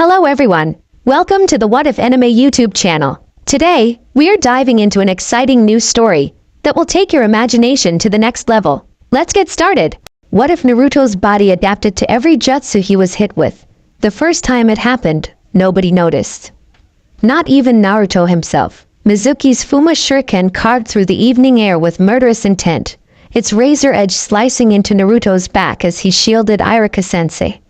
Hello everyone, welcome to the What If Anime YouTube channel. Today, we are diving into an exciting new story that will take your imagination to the next level. Let's get started. What if Naruto's body adapted to every jutsu he was hit with? The first time it happened, nobody noticed. Not even Naruto himself. Mizuki's Fuma shuriken carved through the evening air with murderous intent, its razor edge slicing into Naruto's back as he shielded Iruka-sensei.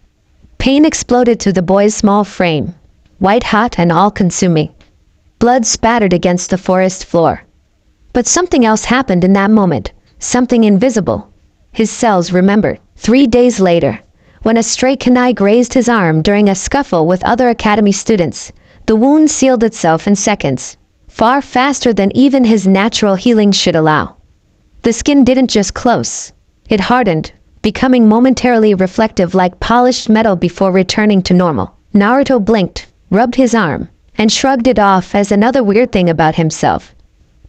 Pain exploded through the boy's small frame, white-hot and all-consuming. Blood spattered against the forest floor. But something else happened in that moment, something invisible. His cells remembered. 3 days later, when a stray kunai grazed his arm during a scuffle with other academy students, the wound sealed itself in seconds, far faster than even his natural healing should allow. The skin didn't just close, it hardened, becoming momentarily reflective like polished metal before returning to normal. Naruto blinked, rubbed his arm, and shrugged it off as another weird thing about himself.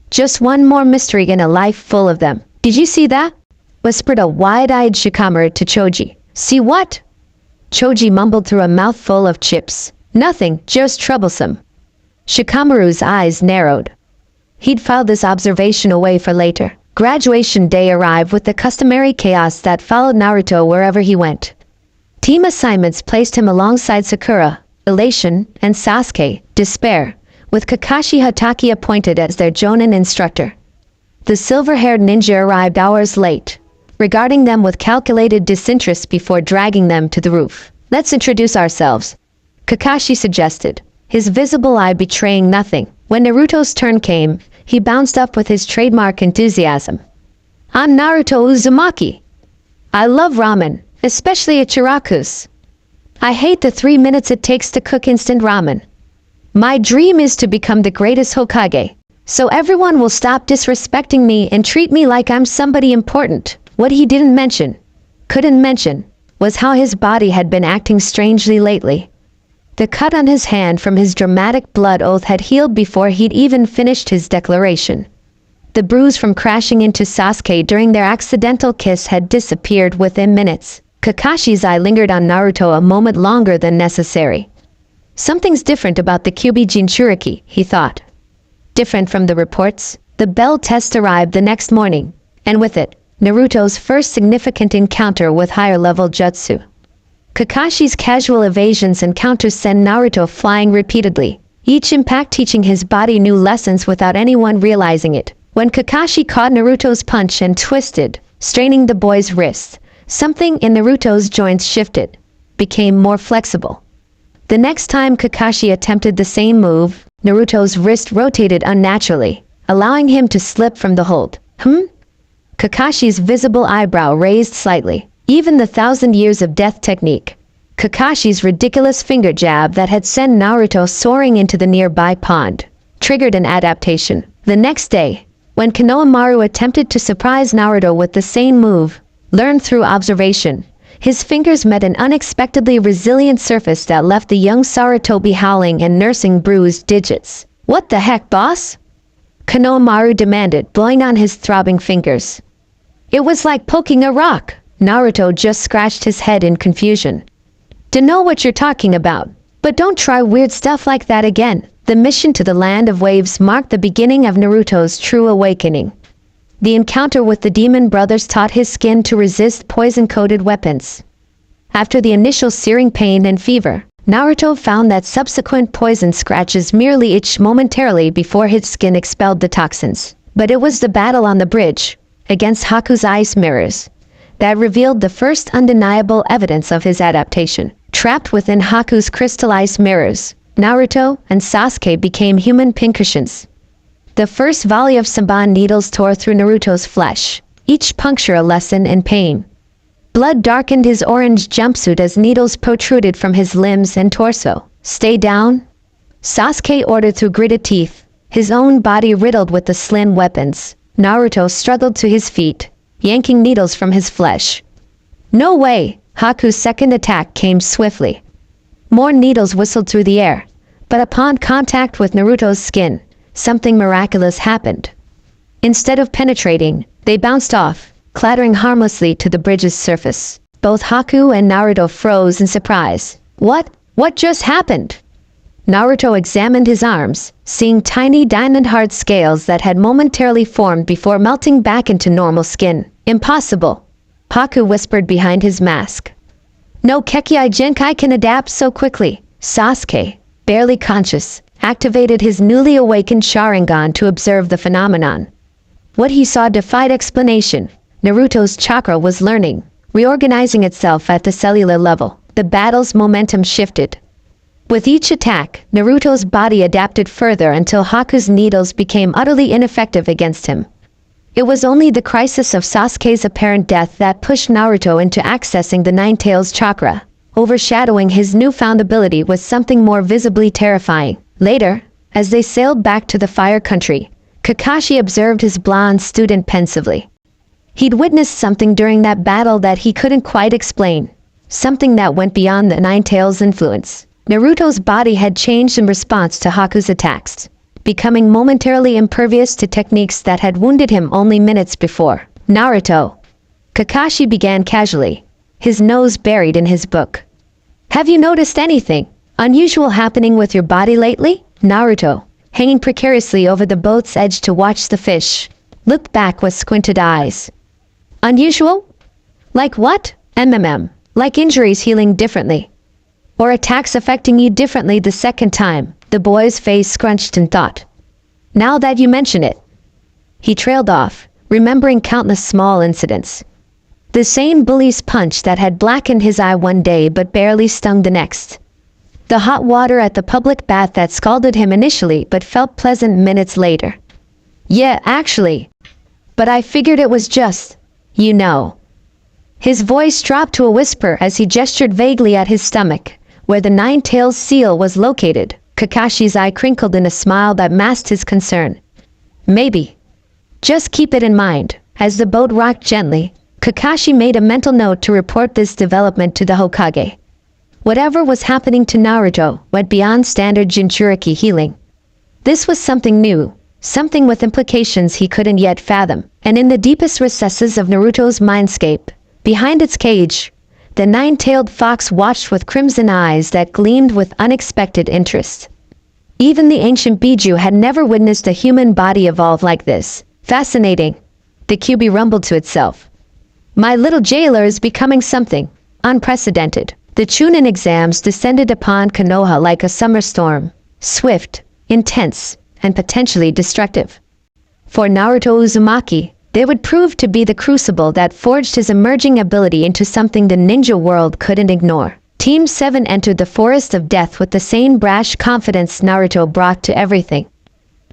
Just one more mystery in a life full of them. "Did you see that?" whispered a wide-eyed Shikamaru to Choji. "See what?" Choji mumbled through a mouthful of chips. "Nothing, just troublesome." Shikamaru's eyes narrowed. He'd filed this observation away for later. Graduation day arrived with the customary chaos that followed Naruto wherever he went. Team assignments placed him alongside Sakura, elation, and Sasuke, despair, with Kakashi Hatake appointed as their Jonin instructor. The silver-haired ninja arrived hours late, regarding them with calculated disinterest before dragging them to the roof. "Let's introduce ourselves," Kakashi suggested, his visible eye betraying nothing. When Naruto's turn came, he bounced up with his trademark enthusiasm. "I'm Naruto Uzumaki. I love ramen, especially at Chiraku's. I hate the 3 minutes it takes to cook instant ramen. My dream is to become the greatest Hokage, so everyone will stop disrespecting me and treat me like I'm somebody important." What he couldn't mention, was how his body had been acting strangely lately. The cut on his hand from his dramatic blood oath had healed before he'd even finished his declaration. The bruise from crashing into Sasuke during their accidental kiss had disappeared within minutes. Kakashi's eye lingered on Naruto a moment longer than necessary. Something's different about the Kyuubi Jinchuriki, he thought. Different from the reports. The bell test arrived the next morning, and with it, Naruto's first significant encounter with higher-level jutsu. Kakashi's casual evasions and counters sent Naruto flying repeatedly, each impact teaching his body new lessons without anyone realizing it. When Kakashi caught Naruto's punch and twisted, straining the boy's wrist, something in Naruto's joints shifted, became more flexible. The next time Kakashi attempted the same move, Naruto's wrist rotated unnaturally, allowing him to slip from the hold. Kakashi's visible eyebrow raised slightly. Even the 1,000 years of death technique, Kakashi's ridiculous finger jab that had sent Naruto soaring into the nearby pond, triggered an adaptation. The next day, when Konohamaru attempted to surprise Naruto with the same move, learned through observation, his fingers met an unexpectedly resilient surface that left the young Sarutobi howling and nursing bruised digits. "What the heck, boss?" Konohamaru demanded, blowing on his throbbing fingers. "It was like poking a rock." Naruto just scratched his head in confusion. "Dunno what you're talking about, but don't try weird stuff like that again." The mission to the Land of Waves marked the beginning of Naruto's true awakening. The encounter with the demon brothers taught his skin to resist poison-coated weapons. After the initial searing pain and fever, Naruto found that subsequent poison scratches merely itched momentarily before his skin expelled the toxins. But it was the battle on the bridge, against Haku's ice mirrors, that revealed the first undeniable evidence of his adaptation. Trapped within Haku's crystallized mirrors, Naruto and Sasuke became human pincushions. The first volley of Saban needles tore through Naruto's flesh, each puncture a lesson in pain. Blood darkened his orange jumpsuit as needles protruded from his limbs and torso. "Stay down," Sasuke ordered through gritted teeth, his own body riddled with the slim weapons. Naruto struggled to his feet, yanking needles from his flesh. "No way!" Haku's second attack came swiftly. More needles whistled through the air, but upon contact with Naruto's skin, something miraculous happened. Instead of penetrating, they bounced off, clattering harmlessly to the bridge's surface. Both Haku and Naruto froze in surprise. "What?" What just happened? Naruto examined his arms, seeing tiny diamond-hard scales that had momentarily formed before melting back into normal skin. Impossible, Haku whispered behind his mask. No Kekkei Genkai can adapt so quickly. Sasuke, barely conscious, activated his newly awakened Sharingan to observe the phenomenon. What he saw defied explanation. Naruto's chakra was learning, reorganizing itself at the cellular level. The battle's momentum shifted. With each attack, Naruto's body adapted further until Haku's needles became utterly ineffective against him. It was only the crisis of Sasuke's apparent death that pushed Naruto into accessing the Nine-Tails chakra. Overshadowing his newfound ability was something more visibly terrifying. Later, as they sailed back to the Fire Country, Kakashi observed his blonde student pensively. He'd witnessed something during that battle that he couldn't quite explain. Something that went beyond the Nine-Tails' influence. Naruto's body had changed in response to Haku's attacks, becoming momentarily impervious to techniques that had wounded him only minutes before. Naruto. Kakashi began casually, his nose buried in his book. Have you noticed anything unusual happening with your body lately? Naruto, hanging precariously over the boat's edge to watch the fish, looked back with squinted eyes. Unusual? Like what? Like injuries healing differently. Or attacks affecting you differently the second time. The boy's face scrunched in thought. Now that you mention it. He trailed off, remembering countless small incidents. The same bully's punch that had blackened his eye one day but barely stung the next. The hot water at the public bath that scalded him initially but felt pleasant minutes later. Yeah, actually. But I figured it was just, you know. His voice dropped to a whisper as he gestured vaguely at his stomach, where the Nine-Tails seal was located. Kakashi's eye crinkled in a smile that masked his concern. Maybe. Just keep it in mind. As the boat rocked gently, Kakashi made a mental note to report this development to the Hokage. Whatever was happening to Naruto went beyond standard Jinchuriki healing. This was something new, something with implications he couldn't yet fathom. And in the deepest recesses of Naruto's mindscape, behind its cage, the nine-tailed fox watched with crimson eyes that gleamed with unexpected interest. Even the ancient Biju had never witnessed a human body evolve like this. Fascinating, the QB rumbled to itself. My little jailer is becoming something unprecedented. The Chunin exams descended upon Konoha like a summer storm, swift, intense, and potentially destructive. For Naruto Uzumaki, they would prove to be the crucible that forged his emerging ability into something the ninja world couldn't ignore. Team 7 entered the forest of death with the same brash confidence Naruto brought to everything.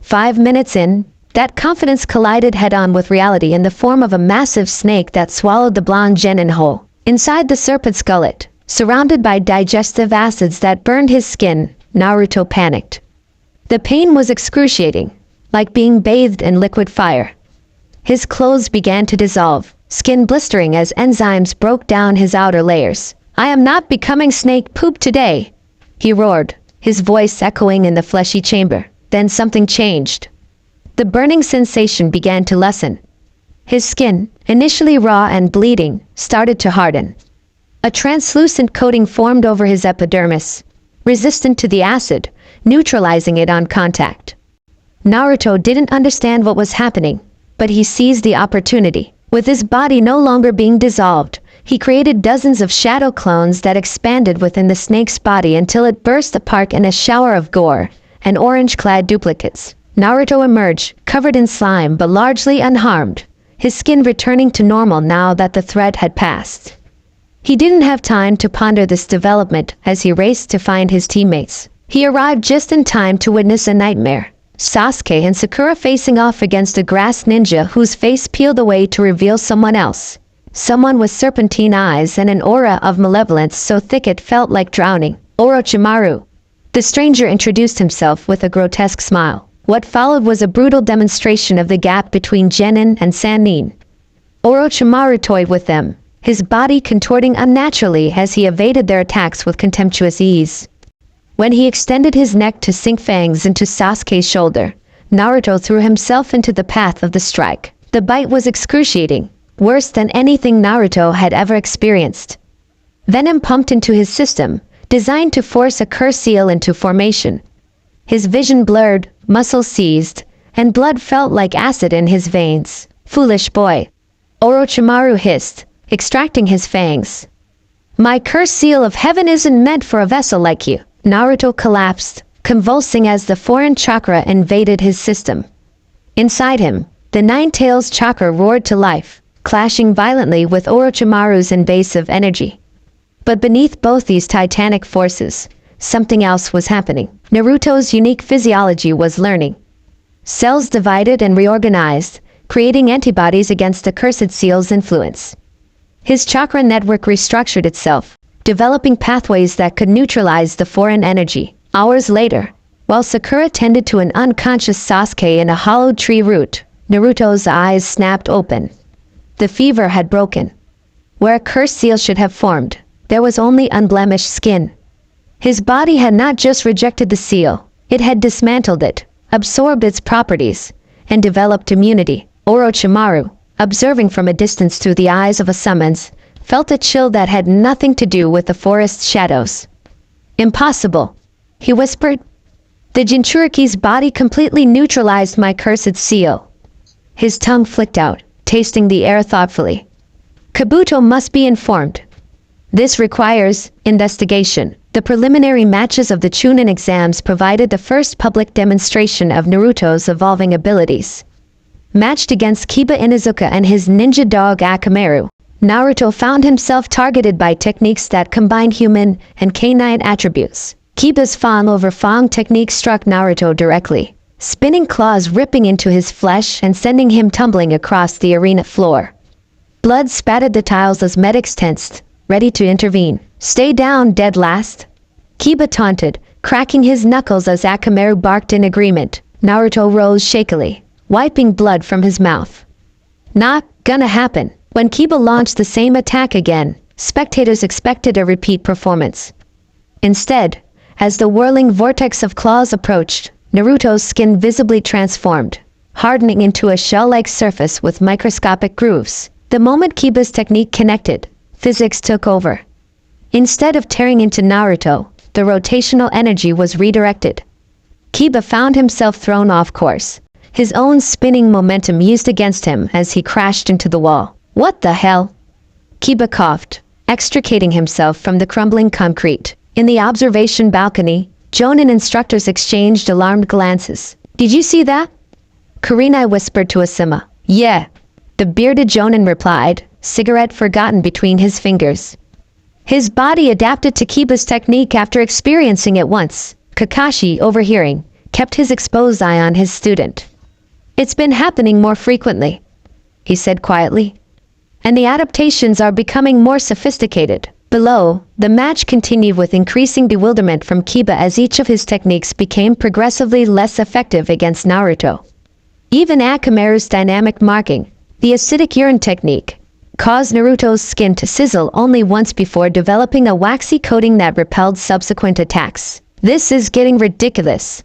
5 minutes in, that confidence collided head-on with reality in the form of a massive snake that swallowed the blonde genin whole. Inside the serpent's gullet, surrounded by digestive acids that burned his skin, Naruto panicked. The pain was excruciating, like being bathed in liquid fire. His clothes began to dissolve, skin blistering as enzymes broke down his outer layers. I am not becoming snake poop today, he roared, his voice echoing in the fleshy chamber. Then something changed. The burning sensation began to lessen. His skin, initially raw and bleeding, started to harden. A translucent coating formed over his epidermis, resistant to the acid, neutralizing it on contact. Naruto didn't understand what was happening, but he seized the opportunity. With his body no longer being dissolved, he created dozens of shadow clones that expanded within the snake's body until it burst apart in a shower of gore and orange-clad duplicates. Naruto emerged, covered in slime but largely unharmed, his skin returning to normal now that the threat had passed. He didn't have time to ponder this development as he raced to find his teammates. He arrived just in time to witness a nightmare. Sasuke and Sakura facing off against a grass ninja whose face peeled away to reveal someone else. Someone with serpentine eyes and an aura of malevolence so thick it felt like drowning. Orochimaru. The stranger introduced himself with a grotesque smile. What followed was a brutal demonstration of the gap between Genin and Sannin. Orochimaru toyed with them, his body contorting unnaturally as he evaded their attacks with contemptuous ease. When he extended his neck to sink fangs into Sasuke's shoulder, Naruto threw himself into the path of the strike. The bite was excruciating, worse than anything Naruto had ever experienced. Venom pumped into his system, designed to force a curse seal into formation. His vision blurred, muscles seized, and blood felt like acid in his veins. "Foolish boy," Orochimaru hissed, extracting his fangs. "My curse seal of heaven isn't meant for a vessel like you." Naruto collapsed, convulsing as the foreign chakra invaded his system. Inside him, the Nine Tails chakra roared to life, clashing violently with Orochimaru's invasive energy. But beneath both these titanic forces, something else was happening. Naruto's unique physiology was learning. Cells divided and reorganized, creating antibodies against the cursed seal's influence. His chakra network restructured itself, developing pathways that could neutralize the foreign energy. Hours later, while Sakura tended to an unconscious Sasuke in a hollowed tree root, Naruto's eyes snapped open. The fever had broken. Where a cursed seal should have formed, there was only unblemished skin. His body had not just rejected the seal, it had dismantled it, absorbed its properties, and developed immunity. Orochimaru, observing from a distance through the eyes of a summons, felt a chill that had nothing to do with the forest's shadows. "Impossible," he whispered. "The Jinchuriki's body completely neutralized my cursed seal." His tongue flicked out, tasting the air thoughtfully. "Kabuto must be informed. This requires investigation." The preliminary matches of the Chunin exams provided the first public demonstration of Naruto's evolving abilities. Matched against Kiba Inuzuka and his ninja dog Akamaru, Naruto found himself targeted by techniques that combined human and canine attributes. Kiba's Fang over Fang technique struck Naruto directly, spinning claws ripping into his flesh and sending him tumbling across the arena floor. Blood spattered the tiles as medics tensed, ready to intervene. "Stay down, dead last," Kiba taunted, cracking his knuckles as Akamaru barked in agreement. Naruto rose shakily, wiping blood from his mouth. Not gonna happen. When Kiba launched the same attack again, spectators expected a repeat performance. Instead, as the whirling vortex of claws approached, Naruto's skin visibly transformed, hardening into a shell-like surface with microscopic grooves. The moment Kiba's technique connected, physics took over. Instead of tearing into Naruto, the rotational energy was redirected. Kiba found himself thrown off course, his own spinning momentum used against him as he crashed into the wall. "What the hell?" Kiba coughed, extricating himself from the crumbling concrete. In the observation balcony, Jonin instructors exchanged alarmed glances. "Did you see that?" Kurenai whispered to Asuma. "Yeah," the bearded Jonin replied, cigarette forgotten between his fingers. His body adapted to Kiba's technique after experiencing it once. Kakashi, overhearing, kept his exposed eye on his student. "It's been happening more frequently," he said quietly. "And the adaptations are becoming more sophisticated." Below, the match continued with increasing bewilderment from Kiba as each of his techniques became progressively less effective against Naruto. Even Akamaru's dynamic marking, the acidic urine technique, caused Naruto's skin to sizzle only once before developing a waxy coating that repelled subsequent attacks. "This is getting ridiculous,"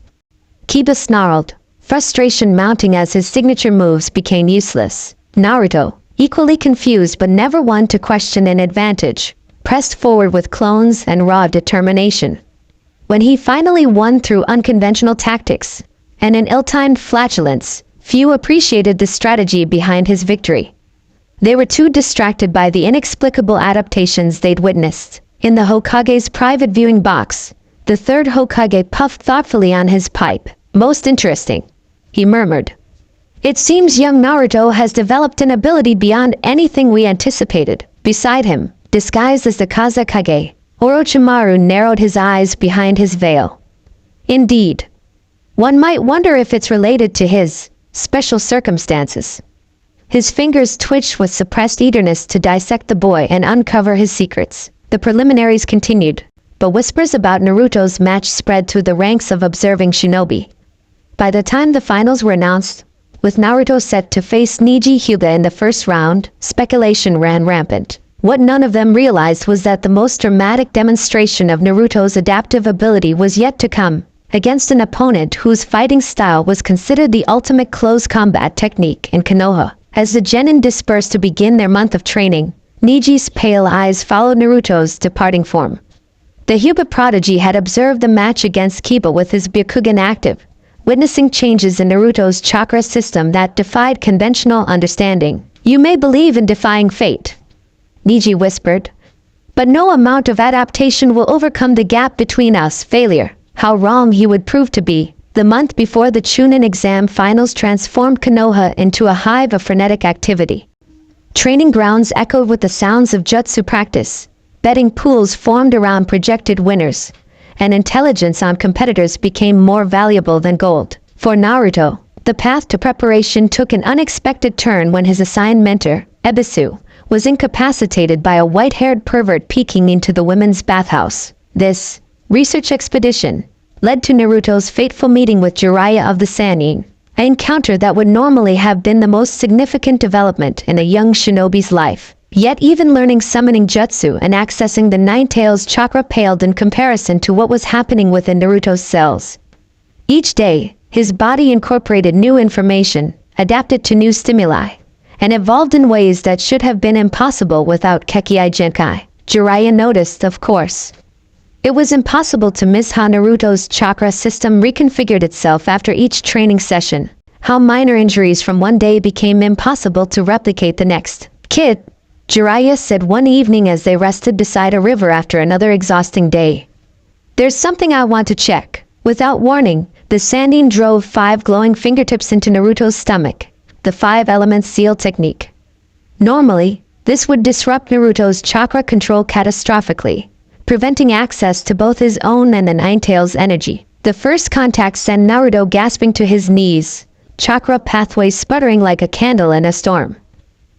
Kiba snarled, frustration mounting as his signature moves became useless. Naruto, equally confused but never one to question an advantage, pressed forward with clones and raw determination. When he finally won through unconventional tactics and an ill-timed flatulence, few appreciated the strategy behind his victory. They were too distracted by the inexplicable adaptations they'd witnessed. In the Hokage's private viewing box, the third Hokage puffed thoughtfully on his pipe. "Most interesting," he murmured. "It seems young Naruto has developed an ability beyond anything we anticipated." Beside him, disguised as the Kazekage, Orochimaru narrowed his eyes behind his veil. "Indeed. One might wonder if it's related to his special circumstances." His fingers twitched with suppressed eagerness to dissect the boy and uncover his secrets. The preliminaries continued, but whispers about Naruto's match spread through the ranks of observing shinobi. By the time the finals were announced, with Naruto set to face Neji Hyuga in the first round, speculation ran rampant. What none of them realized was that the most dramatic demonstration of Naruto's adaptive ability was yet to come, against an opponent whose fighting style was considered the ultimate close combat technique in Konoha. As the genin dispersed to begin their month of training, Neji's pale eyes followed Naruto's departing form. The Hyuga prodigy had observed the match against Kiba with his Byakugan active, witnessing changes in Naruto's chakra system that defied conventional understanding. "You may believe in defying fate," Neji whispered, "but no amount of adaptation will overcome the gap between us." Failure. How wrong he would prove to be. The month before the Chunin exam finals transformed Konoha into a hive of frenetic activity. Training grounds echoed with the sounds of jutsu practice. Betting pools formed around projected winners, and intelligence on competitors became more valuable than gold. For Naruto, the path to preparation took an unexpected turn when his assigned mentor, Ebisu, was incapacitated by a white-haired pervert peeking into the women's bathhouse. This research expedition led to Naruto's fateful meeting with Jiraiya of the Sannin, an encounter that would normally have been the most significant development in a young shinobi's life. Yet even learning summoning jutsu and accessing the Nine-Tails chakra paled in comparison to what was happening within Naruto's cells. Each day, his body incorporated new information, adapted to new stimuli, and evolved in ways that should have been impossible without Kekkei Genkai. Jiraiya noticed, of course. It was impossible to miss how Naruto's chakra system reconfigured itself after each training session, how minor injuries from one day became impossible to replicate the next. "Kid," Jiraiya said one evening as they rested beside a river after another exhausting day, "there's something I want to check." Without warning, the Sannin drove 5 glowing fingertips into Naruto's stomach, the 5-element seal technique. Normally, this would disrupt Naruto's chakra control catastrophically, preventing access to both his own and the Nine-Tails energy. The first contact sent Naruto gasping to his knees, chakra pathways sputtering like a candle in a storm.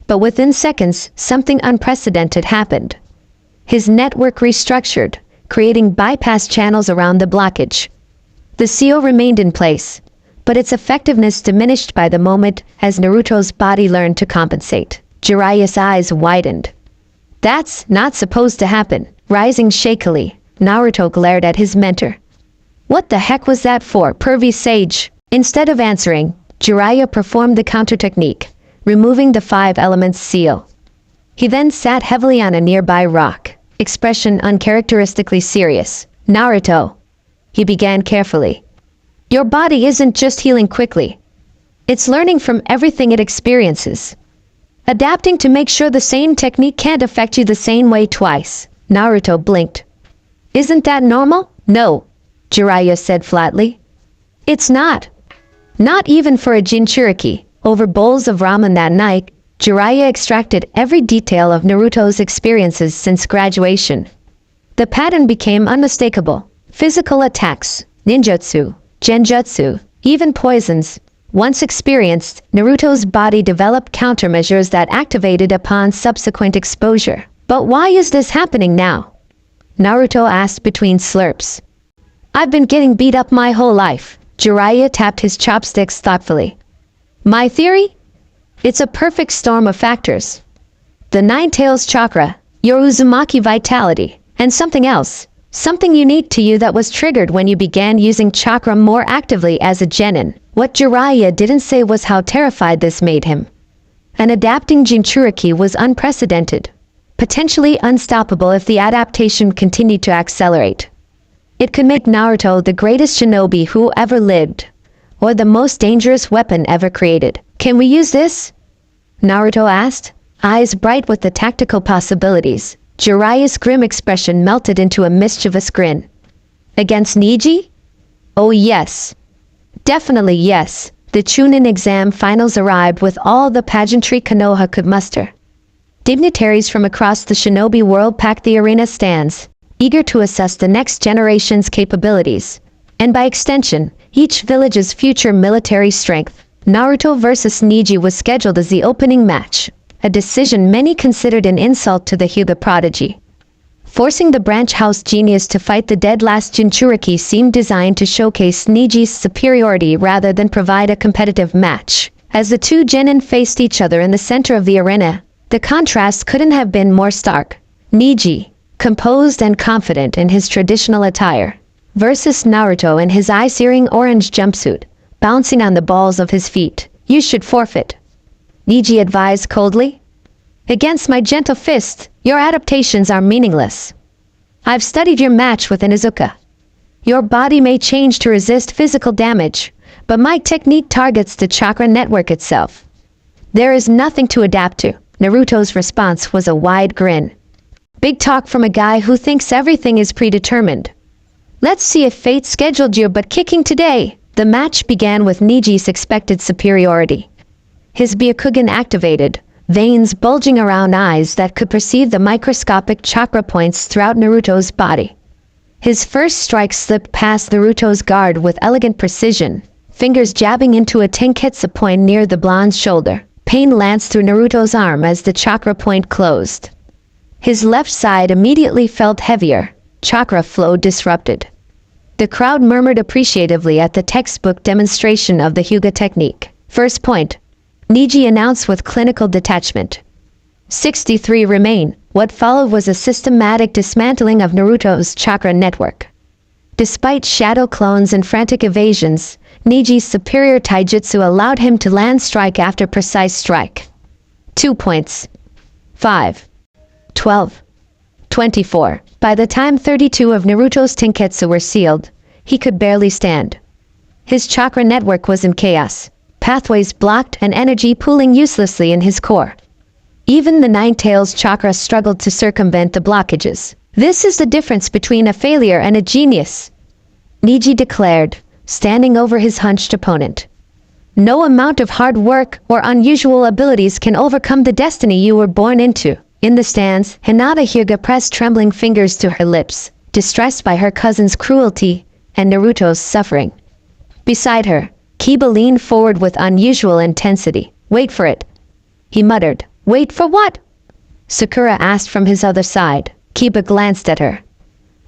But within seconds, something unprecedented happened. His network restructured, creating bypass channels around the blockage. The seal remained in place, but its effectiveness diminished by the moment as Naruto's body learned to compensate. Jiraiya's eyes widened. "That's not supposed to happen." Rising shakily, Naruto glared at his mentor. "What the heck was that for, pervy sage?" Instead of answering, Jiraiya performed the counter technique, removing the 5-element seal. He then sat heavily on a nearby rock, expression uncharacteristically serious. "Naruto," he began carefully, "your body isn't just healing quickly. It's learning from everything it experiences, adapting to make sure the same technique can't affect you the same way twice." Naruto blinked. "Isn't that normal?" "No," Jiraiya said flatly. "It's not. Not even for a Jinchuriki." Over bowls of ramen that night, Jiraiya extracted every detail of Naruto's experiences since graduation. The pattern became unmistakable. Physical attacks, ninjutsu, genjutsu, even poisons. Once experienced, Naruto's body developed countermeasures that activated upon subsequent exposure. "But why is this happening now?" Naruto asked between slurps. "I've been getting beat up my whole life." Jiraiya tapped his chopsticks thoughtfully. "My theory? It's a perfect storm of factors. The Nine-Tails chakra, your Uzumaki vitality, and something else. Something unique to you that was triggered when you began using chakra more actively as a genin." What Jiraiya didn't say was how terrified this made him. An adapting Jinchuriki was unprecedented, potentially unstoppable if the adaptation continued to accelerate. It could make Naruto the greatest shinobi who ever lived, or the most dangerous weapon ever created. "Can we use this?" Naruto asked, eyes bright with the tactical possibilities. Jiraiya's grim expression melted into a mischievous grin. "Against Neji? Oh yes. Definitely yes." The Chunin exam finals arrived with all the pageantry Konoha could muster. Dignitaries from across the shinobi world packed the arena stands, eager to assess the next generation's capabilities, and by extension, each village's future military strength. Naruto versus Neji was scheduled as the opening match, a decision many considered an insult to the Hyuga prodigy. Forcing the branch house genius to fight the dead last Jinchuriki seemed designed to showcase Neji's superiority rather than provide a competitive match. As the two genin faced each other in the center of the arena, the contrast couldn't have been more stark. Neji, composed and confident in his traditional attire, versus Naruto in his eye-searing orange jumpsuit, bouncing on the balls of his feet. "You should forfeit," Neji advised coldly. "Against my gentle fist, your adaptations are meaningless." I've studied your match with Inuzuka. Your body may change to resist physical damage, but my technique targets the chakra network itself. There is nothing to adapt to. Naruto's response was a wide grin. Big talk from a guy who thinks everything is predetermined. Let's see if fate scheduled you but kicking today. The match began with Niji's expected superiority. His Byakugan activated, veins bulging around eyes that could perceive the microscopic chakra points throughout Naruto's body. His first strike slipped past Naruto's guard with elegant precision, fingers jabbing into a tenketsu point near the blonde's shoulder. Pain lanced through Naruto's arm as the chakra point closed. His left side immediately felt heavier, chakra flow disrupted. The crowd murmured appreciatively at the textbook demonstration of the Hyuga technique. First point, Niji announced with clinical detachment. 63 remain. What followed was a systematic dismantling of Naruto's chakra network. Despite shadow clones and frantic evasions, Niji's superior taijutsu allowed him to land strike after precise strike. 2 points. 5. 12. 24. By the time 32 of Naruto's tenketsu were sealed, he could barely stand. His chakra network was in chaos, pathways blocked and energy pooling uselessly in his core. Even the Nine-Tails chakra struggled to circumvent the blockages. This is the difference between a failure and a genius, Niji declared, standing over his hunched opponent. No amount of hard work or unusual abilities can overcome the destiny you were born into. In the stands, Hinata Hyuga pressed trembling fingers to her lips, distressed by her cousin's cruelty and Naruto's suffering. Beside her, Kiba leaned forward with unusual intensity. Wait for it, he muttered. Wait for what? Sakura asked from his other side. Kiba glanced at her.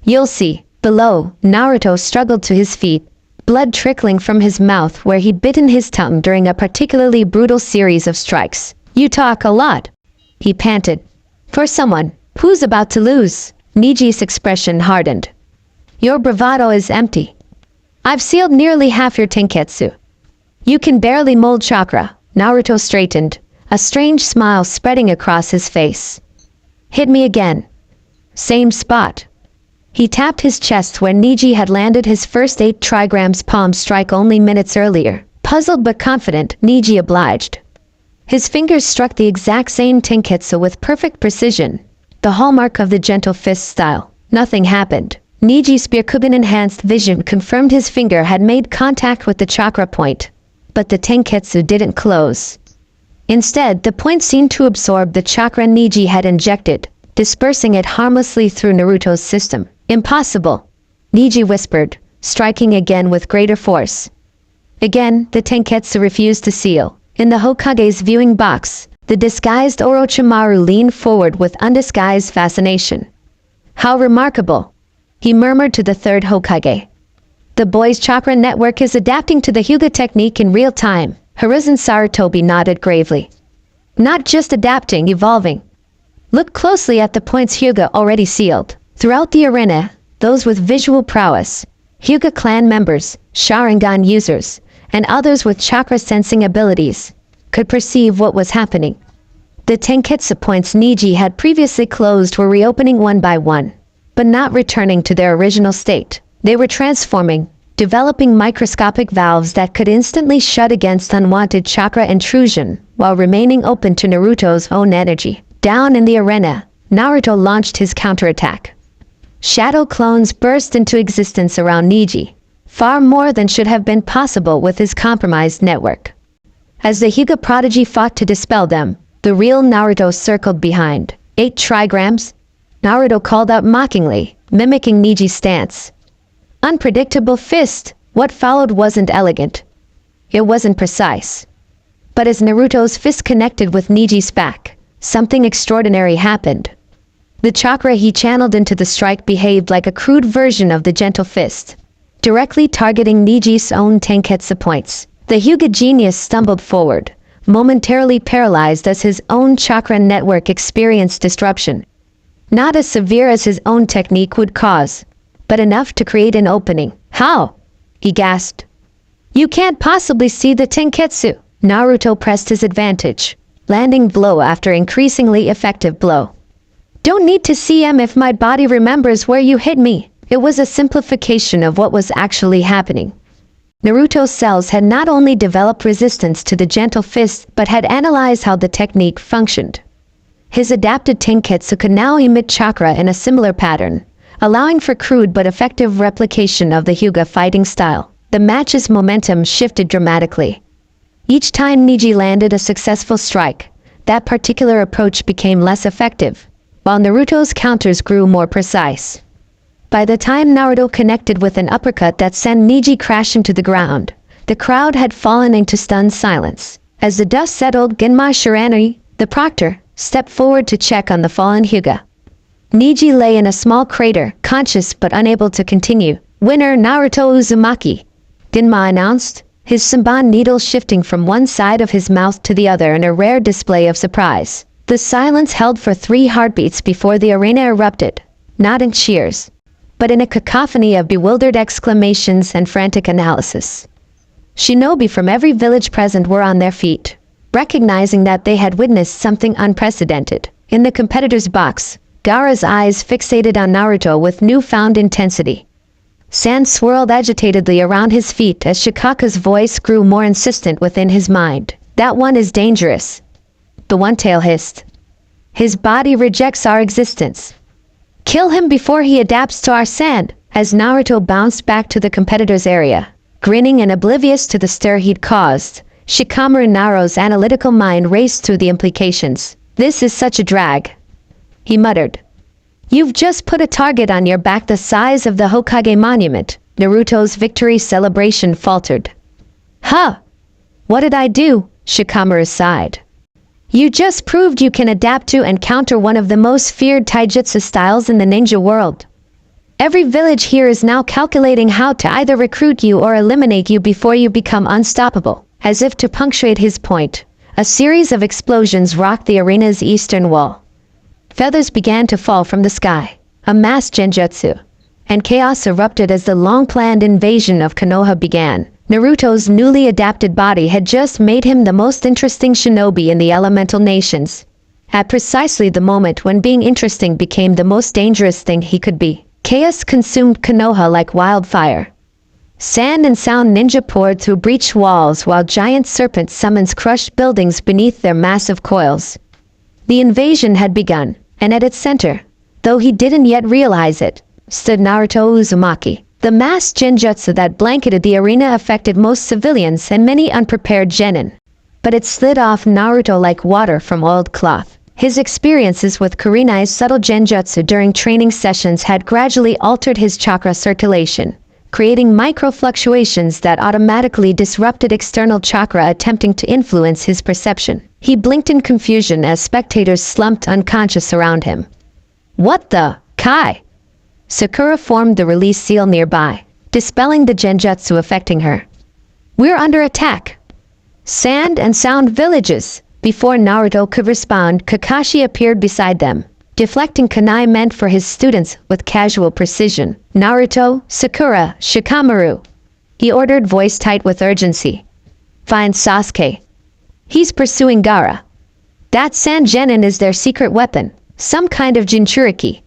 You'll see. Below, Naruto struggled to his feet, blood trickling from his mouth where he'd bitten his tongue during a particularly brutal series of strikes. You talk a lot, he panted. For someone who's about to lose. Niji's expression hardened. Your bravado is empty. I've sealed nearly half your tenketsu. You can barely mold chakra. Naruto straightened, a strange smile spreading across his face. Hit me again. Same spot. He tapped his chest where Niji had landed his first 8 trigrams palm strike only minutes earlier. Puzzled but confident, Niji obliged. His fingers struck the exact same tenketsu with perfect precision, the hallmark of the gentle fist style. Nothing happened. Niji's Byakugan-enhanced vision confirmed his finger had made contact with the chakra point, but the tenketsu didn't close. Instead, the point seemed to absorb the chakra Niji had injected, dispersing it harmlessly through Naruto's system. Impossible, Niji whispered, striking again with greater force. Again, the tenketsu refused to seal. In the Hokage's viewing box, the disguised Orochimaru leaned forward with undisguised fascination. How remarkable, he murmured to the third Hokage. The boy's chakra network is adapting to the Hyuga technique in real time. Hiruzen Sarutobi nodded gravely. Not just adapting, evolving. Look closely at the points Hyuga already sealed. Throughout the arena, those with visual prowess, Hyuga clan members, Sharingan users, and others with chakra sensing abilities, could perceive what was happening. The tenketsu points Niji had previously closed were reopening one by one, but not returning to their original state. They were transforming, developing microscopic valves that could instantly shut against unwanted chakra intrusion, while remaining open to Naruto's own energy. Down in the arena, Naruto launched his counterattack. Shadow clones burst into existence around Niji, far more than should have been possible with his compromised network. As the Hyuga prodigy fought to dispel them, the real Naruto circled behind. 8 trigrams? Naruto called out mockingly, mimicking Niji's stance. Unpredictable fist. What followed wasn't elegant. It wasn't precise. But as Naruto's fist connected with Niji's back, something extraordinary happened. The chakra he channeled into the strike behaved like a crude version of the gentle fist, directly targeting Niji's own tenketsu points. The Hyuga genius stumbled forward, momentarily paralyzed as his own chakra network experienced disruption. Not as severe as his own technique would cause, but enough to create an opening. How? He gasped. You can't possibly see the tenketsu. Naruto pressed his advantage, landing blow after increasingly effective blow. Don't need to see if my body remembers where you hit me. It was a simplification of what was actually happening. Naruto's cells had not only developed resistance to the gentle fist but had analyzed how the technique functioned. His adapted Tenketsu could now emit chakra in a similar pattern, allowing for crude but effective replication of the Hyuga fighting style. The match's momentum shifted dramatically. Each time Neji landed a successful strike, that particular approach became less effective, while Naruto's counters grew more precise. By the time Naruto connected with an uppercut that sent Neji crashing to the ground, the crowd had fallen into stunned silence. As the dust settled, Genma Shiranui, the proctor, stepped forward to check on the fallen Hyuga. Neji lay in a small crater, conscious but unable to continue. "Winner Naruto Uzumaki," Genma announced, his Senbon needle shifting from one side of his mouth to the other in a rare display of surprise. The silence held for 3 heartbeats before the arena erupted, not in cheers, but in a cacophony of bewildered exclamations and frantic analysis. Shinobi from every village present were on their feet, recognizing that they had witnessed something unprecedented. In the competitor's box, Gaara's eyes fixated on Naruto with newfound intensity. Sand swirled agitatedly around his feet as Shikaka's voice grew more insistent within his mind. "That one is dangerous," the one-tail hissed. "His body rejects our existence. Kill him before he adapts to our sand." As Naruto bounced back to the competitor's area, grinning and oblivious to the stir he'd caused, Shikamaru Naruto's analytical mind raced through the implications. "This is such a drag," he muttered. "You've just put a target on your back the size of the Hokage monument." Naruto's victory celebration faltered. "Huh! What did I do?" Shikamaru sighed. "You just proved you can adapt to and counter one of the most feared taijutsu styles in the ninja world. Every village here is now calculating how to either recruit you or eliminate you before you become unstoppable." As if to punctuate his point, a series of explosions rocked the arena's eastern wall. Feathers began to fall from the sky, a mass genjutsu, and chaos erupted as the long-planned invasion of Konoha began. Naruto's newly adapted body had just made him the most interesting shinobi in the elemental nations, at precisely the moment when being interesting became the most dangerous thing he could be. Chaos consumed Konoha like wildfire. Sand and sound ninja poured through breached walls while giant serpent summons crushed buildings beneath their massive coils. The invasion had begun, and at its center, though he didn't yet realize it, stood Naruto Uzumaki. The mass genjutsu that blanketed the arena affected most civilians and many unprepared genin, but it slid off Naruto like water from oiled cloth. His experiences with Kurenai's subtle genjutsu during training sessions had gradually altered his chakra circulation, creating micro-fluctuations that automatically disrupted external chakra attempting to influence his perception. He blinked in confusion as spectators slumped unconscious around him. "What the? Kai!" Sakura formed the release seal nearby, dispelling the genjutsu affecting her. "We're under attack. Sand and sound villages." Before Naruto could respond, Kakashi appeared beside them, deflecting kunai meant for his students with casual precision. "Naruto, Sakura, Shikamaru," he ordered, voice tight with urgency. "Find Sasuke. He's pursuing Gaara. That sand genin is their secret weapon, some kind of jinchuriki.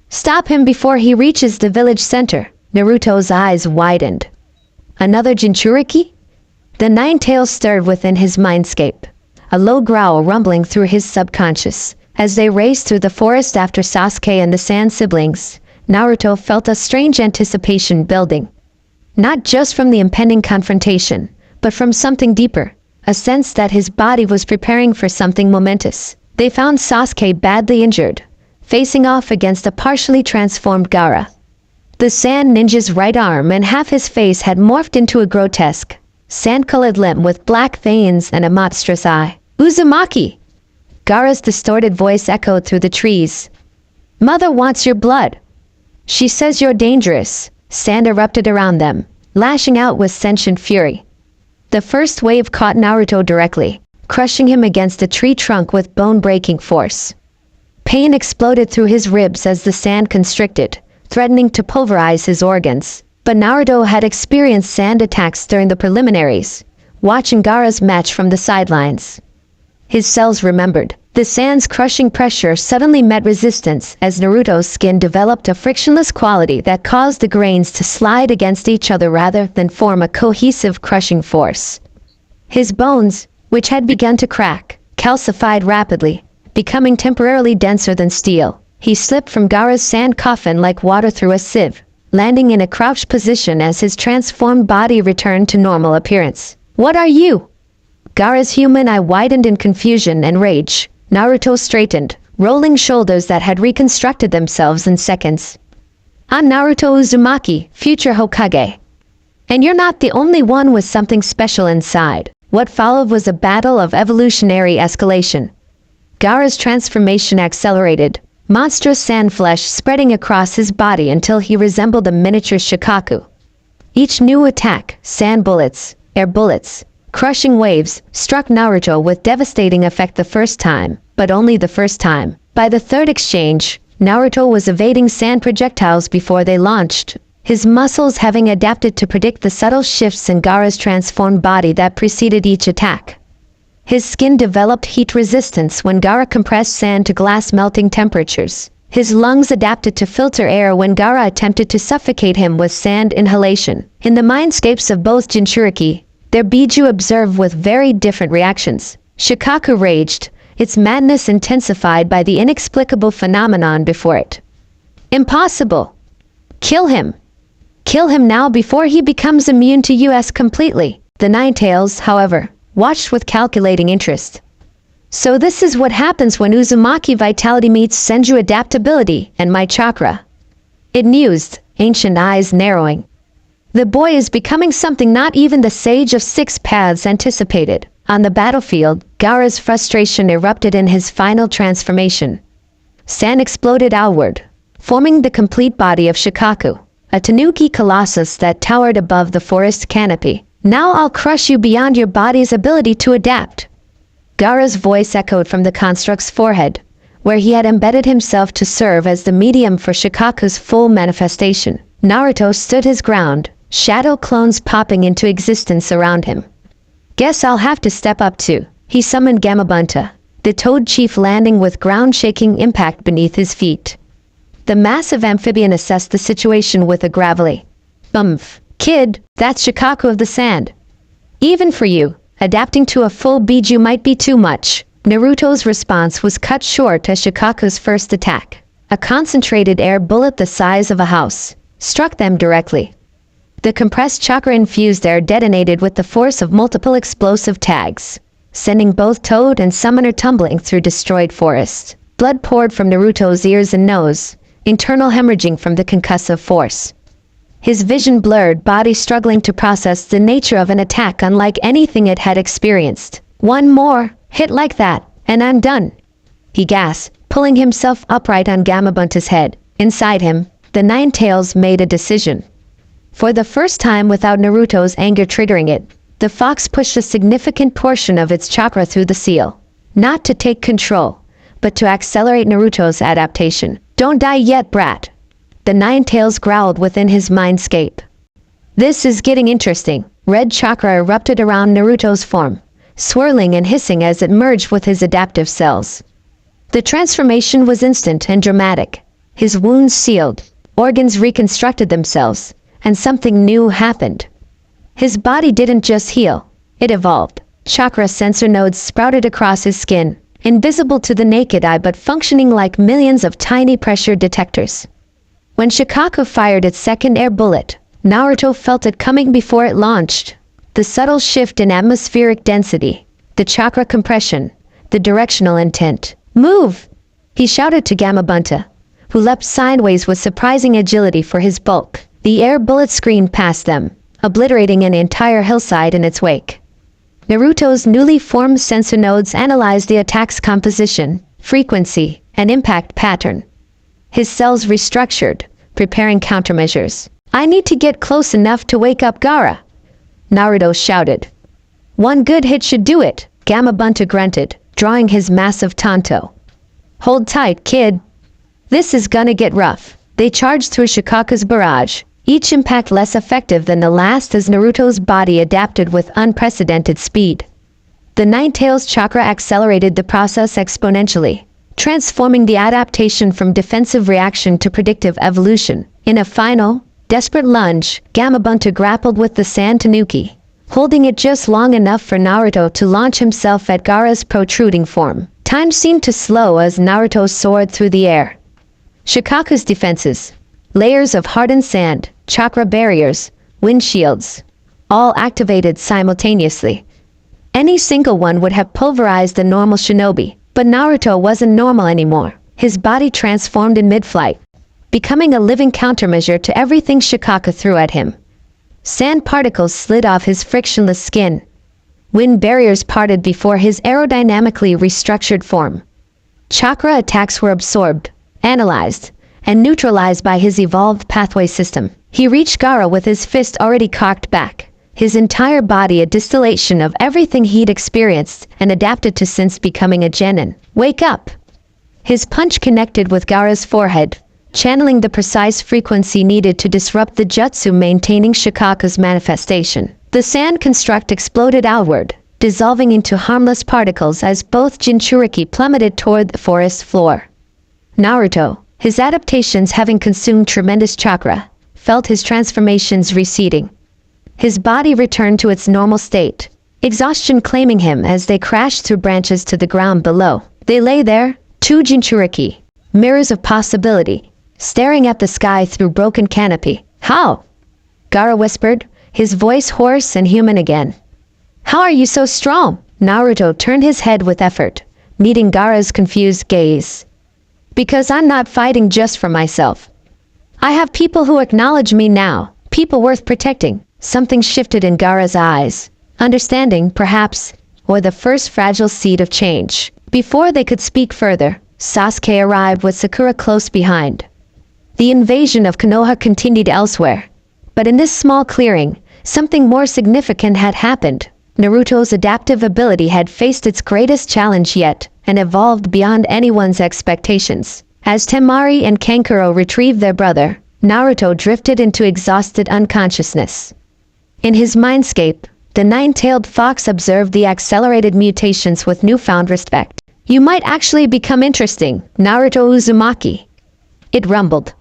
Stop him before he reaches the village center." Naruto's eyes widened. "Another jinchuriki?" The nine tails stirred within his mindscape, a low growl rumbling through his subconscious. As they raced through the forest after Sasuke and the Sand siblings, Naruto felt a strange anticipation building. Not just from the impending confrontation, but from something deeper, a sense that his body was preparing for something momentous. They found Sasuke badly injured, facing off against a partially transformed Gaara. The Sand ninja's right arm and half his face had morphed into a grotesque, sand-colored limb with black veins and a monstrous eye. "Uzumaki!" Gaara's distorted voice echoed through the trees. "Mother wants your blood. She says you're dangerous." Sand erupted around them, lashing out with sentient fury. The first wave caught Naruto directly, crushing him against a tree trunk with bone-breaking force. Pain exploded through his ribs as the sand constricted, threatening to pulverize his organs. But Naruto had experienced sand attacks during the preliminaries, watching Gaara's match from the sidelines. His cells remembered. The sand's crushing pressure suddenly met resistance as Naruto's skin developed a frictionless quality that caused the grains to slide against each other rather than form a cohesive crushing force. His bones, which had begun to crack, calcified rapidly, becoming temporarily denser than steel. He slipped from Gaara's sand coffin like water through a sieve, landing in a crouched position as his transformed body returned to normal appearance. "What are you?" Gaara's human eye widened in confusion and rage. Naruto straightened, rolling shoulders that had reconstructed themselves in seconds. "I'm Naruto Uzumaki, future Hokage. And you're not the only one with something special inside." What followed was a battle of evolutionary escalation. Gaara's transformation accelerated, monstrous sand flesh spreading across his body until he resembled a miniature Shikaku. Each new attack, sand bullets, air bullets, crushing waves, struck Naruto with devastating effect the first time, but only the first time. By the third exchange, Naruto was evading sand projectiles before they launched, his muscles having adapted to predict the subtle shifts in Gaara's transformed body that preceded each attack. His skin developed heat resistance when Gaara compressed sand to glass melting temperatures. His lungs adapted to filter air when Gaara attempted to suffocate him with sand inhalation. In the mindscapes of both Jinchuriki, their Biju observed with very different reactions. Shikaku raged, its madness intensified by the inexplicable phenomenon before it. "Impossible! Kill him! Kill him now before he becomes immune to us completely." The Ninetales, however, watched with calculating interest. "So this is what happens when Uzumaki vitality meets Senju adaptability and my chakra," it mused, ancient eyes narrowing. The boy is becoming something not even the Sage of Six Paths anticipated. On the battlefield, Gaara's frustration erupted in his final transformation. Sand exploded outward, forming the complete body of Shikaku, a Tanuki colossus that towered above the forest canopy. "Now I'll crush you beyond your body's ability to adapt." Gaara's voice echoed from the construct's forehead, where he had embedded himself to serve as the medium for Shikaku's full manifestation. Naruto stood his ground, shadow clones popping into existence around him. "Guess I'll have to step up too." He summoned Gamabunta, the Toad Chief, landing with ground-shaking impact beneath his feet. The massive amphibian assessed the situation with a gravelly, "Umph, kid, that's Shikaku of the Sand. Even for you, adapting to a full Biju might be too much." Naruto's response was cut short as Shikaku's first attack, a concentrated air bullet the size of a house, struck them directly. The compressed chakra-infused air detonated with the force of multiple explosive tags, sending both Toad and Summoner tumbling through destroyed forest. Blood poured from Naruto's ears and nose, internal hemorrhaging from the concussive force. His vision blurred, body struggling to process the nature of an attack unlike anything it had experienced. "One more hit like that, and I'm done," he gasped, pulling himself upright on Gamabunta's head. Inside him, the Ninetales made a decision. For the first time without Naruto's anger triggering it, the fox pushed a significant portion of its chakra through the seal, not to take control, but to accelerate Naruto's adaptation. "Don't die yet, brat," the Ninetales growled within his mindscape. "This is getting interesting." Red chakra erupted around Naruto's form, swirling and hissing as it merged with his adaptive cells. The transformation was instant and dramatic. His wounds sealed, organs reconstructed themselves, and something new happened. His body didn't just heal, it evolved. Chakra sensor nodes sprouted across his skin, invisible to the naked eye but functioning like millions of tiny pressure detectors. When Shikaku fired its second air bullet, Naruto felt it coming before it launched. The subtle shift in atmospheric density, the chakra compression, the directional intent. "Move!" he shouted to Gamabunta, who leapt sideways with surprising agility for his bulk. The air bullet screamed past them, obliterating an entire hillside in its wake. Naruto's newly formed sensor nodes analyzed the attack's composition, frequency, and impact pattern. His cells restructured, preparing countermeasures. "I need to get close enough to wake up Gaara," Naruto shouted. "One good hit should do it," Gamabunta grunted, drawing his massive tanto. "Hold tight, kid. This is gonna get rough." They charged through Shikaku's barrage, each impact less effective than the last as Naruto's body adapted with unprecedented speed. The Nine-Tails chakra accelerated the process exponentially, transforming the adaptation from defensive reaction to predictive evolution. In a final, desperate lunge, Gamabunta grappled with the sand tanuki, holding it just long enough for Naruto to launch himself at Gaara's protruding form. Time seemed to slow as Naruto soared through the air. Shikaku's defenses, layers of hardened sand, chakra barriers, wind shields, all activated simultaneously. Any single one would have pulverized the normal shinobi, but Naruto wasn't normal anymore. His body transformed in mid-flight, becoming a living countermeasure to everything Shikaku threw at him. Sand particles slid off his frictionless skin. Wind barriers parted before his aerodynamically restructured form. Chakra attacks were absorbed, analyzed, and neutralized by his evolved pathway system. He reached Gaara with his fist already cocked back, his entire body a distillation of everything he'd experienced and adapted to since becoming a genin. Wake up! His punch connected with Gaara's forehead, channeling the precise frequency needed to disrupt the jutsu maintaining Shikaku's manifestation. The sand construct exploded outward, dissolving into harmless particles as both Jinchuriki plummeted toward the forest floor. Naruto, his adaptations having consumed tremendous chakra, felt his transformations receding. His body returned to its normal state, exhaustion claiming him as they crashed through branches to the ground below. They lay there, two Jinchuriki, mirrors of possibility, staring at the sky through broken canopy. How? Gaara whispered, his voice hoarse and human again. How are you so strong? Naruto turned his head with effort, meeting Gaara's confused gaze. Because I'm not fighting just for myself. I have people who acknowledge me now, people worth protecting. Something shifted in Gaara's eyes. Understanding, perhaps, or the first fragile seed of change. Before they could speak further, Sasuke arrived with Sakura close behind. The invasion of Konoha continued elsewhere, but in this small clearing, something more significant had happened. Naruto's adaptive ability had faced its greatest challenge yet, and evolved beyond anyone's expectations. As Temari and Kankuro retrieved their brother, Naruto drifted into exhausted unconsciousness. In his mindscape, the nine-tailed fox observed the accelerated mutations with newfound respect. You might actually become interesting, Naruto Uzumaki. It rumbled.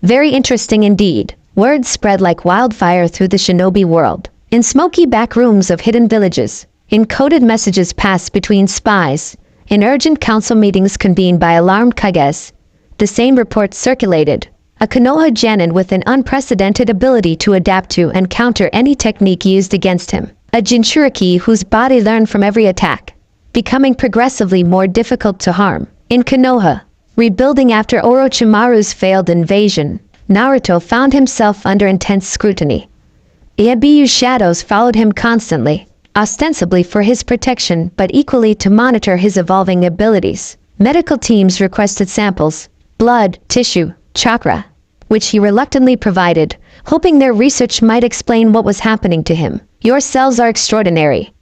Very interesting indeed. Words spread like wildfire through the shinobi world. In smoky back rooms of hidden villages, encoded messages passed between spies. In urgent council meetings convened by alarmed Kages, the same reports circulated. A Konoha genin with an unprecedented ability to adapt to and counter any technique used against him. A Jinchuriki whose body learned from every attack, becoming progressively more difficult to harm. In Konoha, rebuilding after Orochimaru's failed invasion, Naruto found himself under intense scrutiny. Iabuyu's shadows followed him constantly, ostensibly for his protection but equally to monitor his evolving abilities. Medical teams requested samples, blood, tissue, chakra, which he reluctantly provided, hoping their research might explain what was happening to him. Your cells are extraordinary,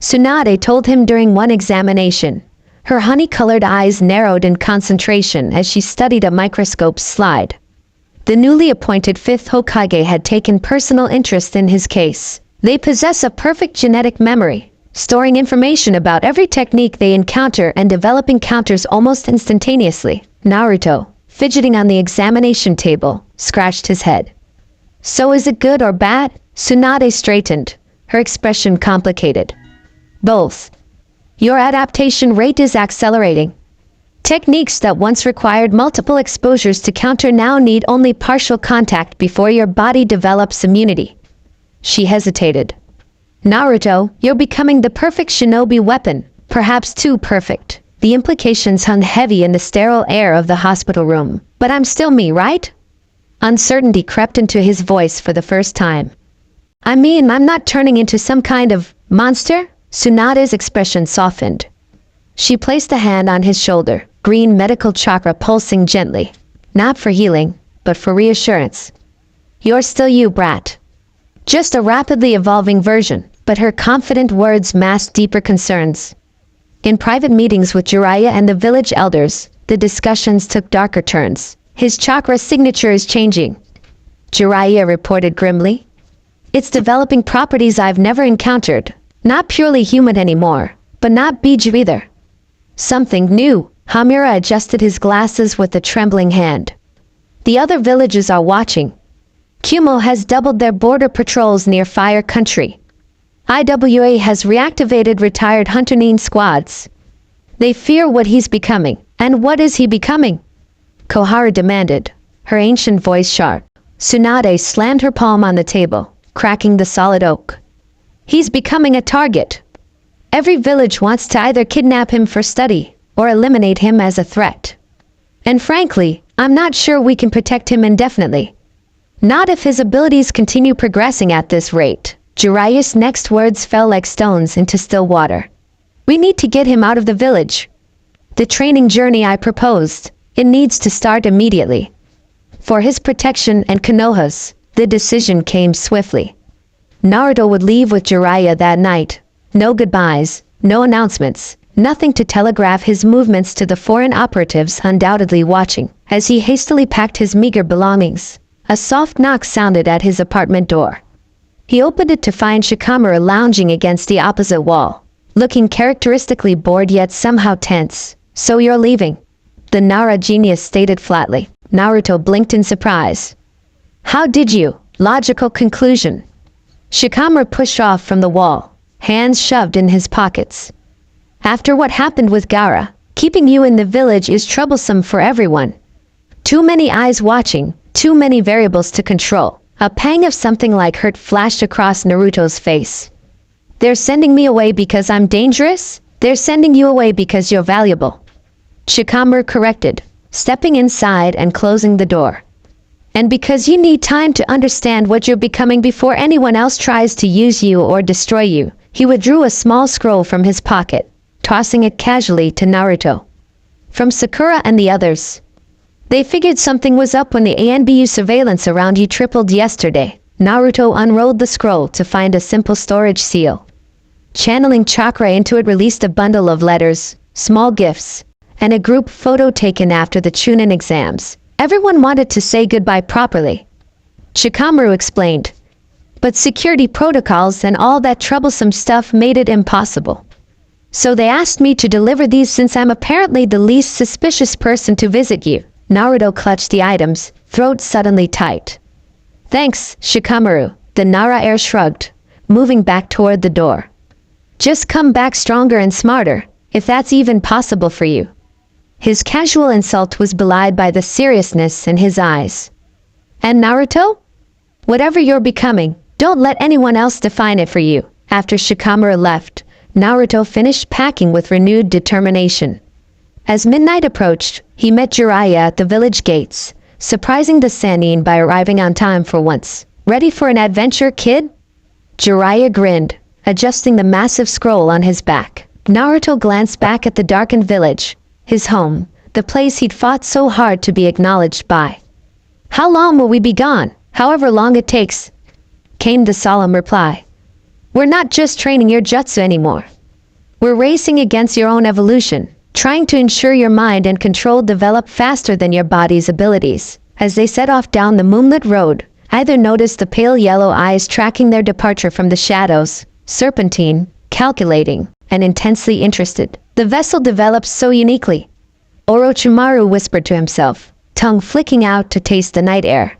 Tsunade told him during one examination. Her honey-colored eyes narrowed in concentration as she studied a microscope slide. The newly appointed fifth Hokage had taken personal interest in his case. They possess a perfect genetic memory, storing information about every technique they encounter and developing counters almost instantaneously. Naruto, fidgeting on the examination table, scratched his head. So is it good or bad? Tsunade straightened, her expression complicated. Both. Your adaptation rate is accelerating. Techniques that once required multiple exposures to counter now need only partial contact before your body develops immunity. She hesitated. Naruto, you're becoming the perfect shinobi weapon, perhaps too perfect. The implications hung heavy in the sterile air of the hospital room. But I'm still me, right? Uncertainty crept into his voice for the first time. I mean, I'm not turning into some kind of monster? Tsunade's expression softened. She placed a hand on his shoulder, green medical chakra pulsing gently. Not for healing, but for reassurance. You're still you, brat. Just a rapidly evolving version, but her confident words masked deeper concerns. In private meetings with Jiraiya and the village elders, the discussions took darker turns. His chakra signature is changing, Jiraiya reported grimly. It's developing properties I've never encountered. Not purely human anymore, but not Biju either. Something new. Hamura adjusted his glasses with a trembling hand. The other villages are watching. Kumo has doubled their border patrols near Fire Country. IWA has reactivated retired Hunterine squads. They fear what he's becoming. And what is he becoming? Koharu demanded, her ancient voice sharp. Tsunade slammed her palm on the table, cracking the solid oak. He's becoming a target. Every village wants to either kidnap him for study, or eliminate him as a threat. And frankly, I'm not sure we can protect him indefinitely. Not if his abilities continue progressing at this rate. Jiraiya's next words fell like stones into still water. We need to get him out of the village. The training journey I proposed, it needs to start immediately. For his protection and Konoha's, the decision came swiftly. Naruto would leave with Jiraiya that night. No goodbyes, no announcements, nothing to telegraph his movements to the foreign operatives undoubtedly watching. As he hastily packed his meager belongings, a soft knock sounded at his apartment door. He opened it to find Shikamaru lounging against the opposite wall, looking characteristically bored yet somehow tense. So you're leaving? The Nara genius stated flatly. Naruto blinked in surprise. How did you? Logical conclusion. Shikamaru pushed off from the wall, hands shoved in his pockets. After what happened with Gaara, keeping you in the village is troublesome for everyone. Too many eyes watching, too many variables to control. A pang of something like hurt flashed across Naruto's face. They're sending me away because I'm dangerous? They're sending you away because you're valuable. Shikamaru corrected, stepping inside and closing the door. And because you need time to understand what you're becoming before anyone else tries to use you or destroy you. He withdrew a small scroll from his pocket, tossing it casually to Naruto. From Sakura and the others. They figured something was up when the ANBU surveillance around you tripled yesterday. Naruto unrolled the scroll to find a simple storage seal. Channeling chakra into it released a bundle of letters, small gifts, and a group photo taken after the Chunin exams. Everyone wanted to say goodbye properly. Shikamaru explained. But security protocols and all that troublesome stuff made it impossible. So they asked me to deliver these since I'm apparently the least suspicious person to visit you. Naruto clutched the items, throat suddenly tight. Thanks, Shikamaru, the Nara heir shrugged, moving back toward the door. Just come back stronger and smarter, if that's even possible for you. His casual insult was belied by the seriousness in his eyes. And Naruto? Whatever you're becoming, don't let anyone else define it for you. After Shikamaru left, Naruto finished packing with renewed determination. As midnight approached, he met Jiraiya at the village gates, surprising the Sannin by arriving on time for once. Ready for an adventure, kid? Jiraiya grinned, adjusting the massive scroll on his back. Naruto glanced back at the darkened village, his home, the place he'd fought so hard to be acknowledged by. How long will we be gone? However long it takes, came the solemn reply. We're not just training your jutsu anymore. We're racing against your own evolution, trying to ensure your mind and control develop faster than your body's abilities. As they set off down the moonlit road, either noticed the pale yellow eyes tracking their departure from the shadows, serpentine, calculating, and intensely interested. The vessel developed so uniquely. Orochimaru whispered to himself, tongue flicking out to taste the night air.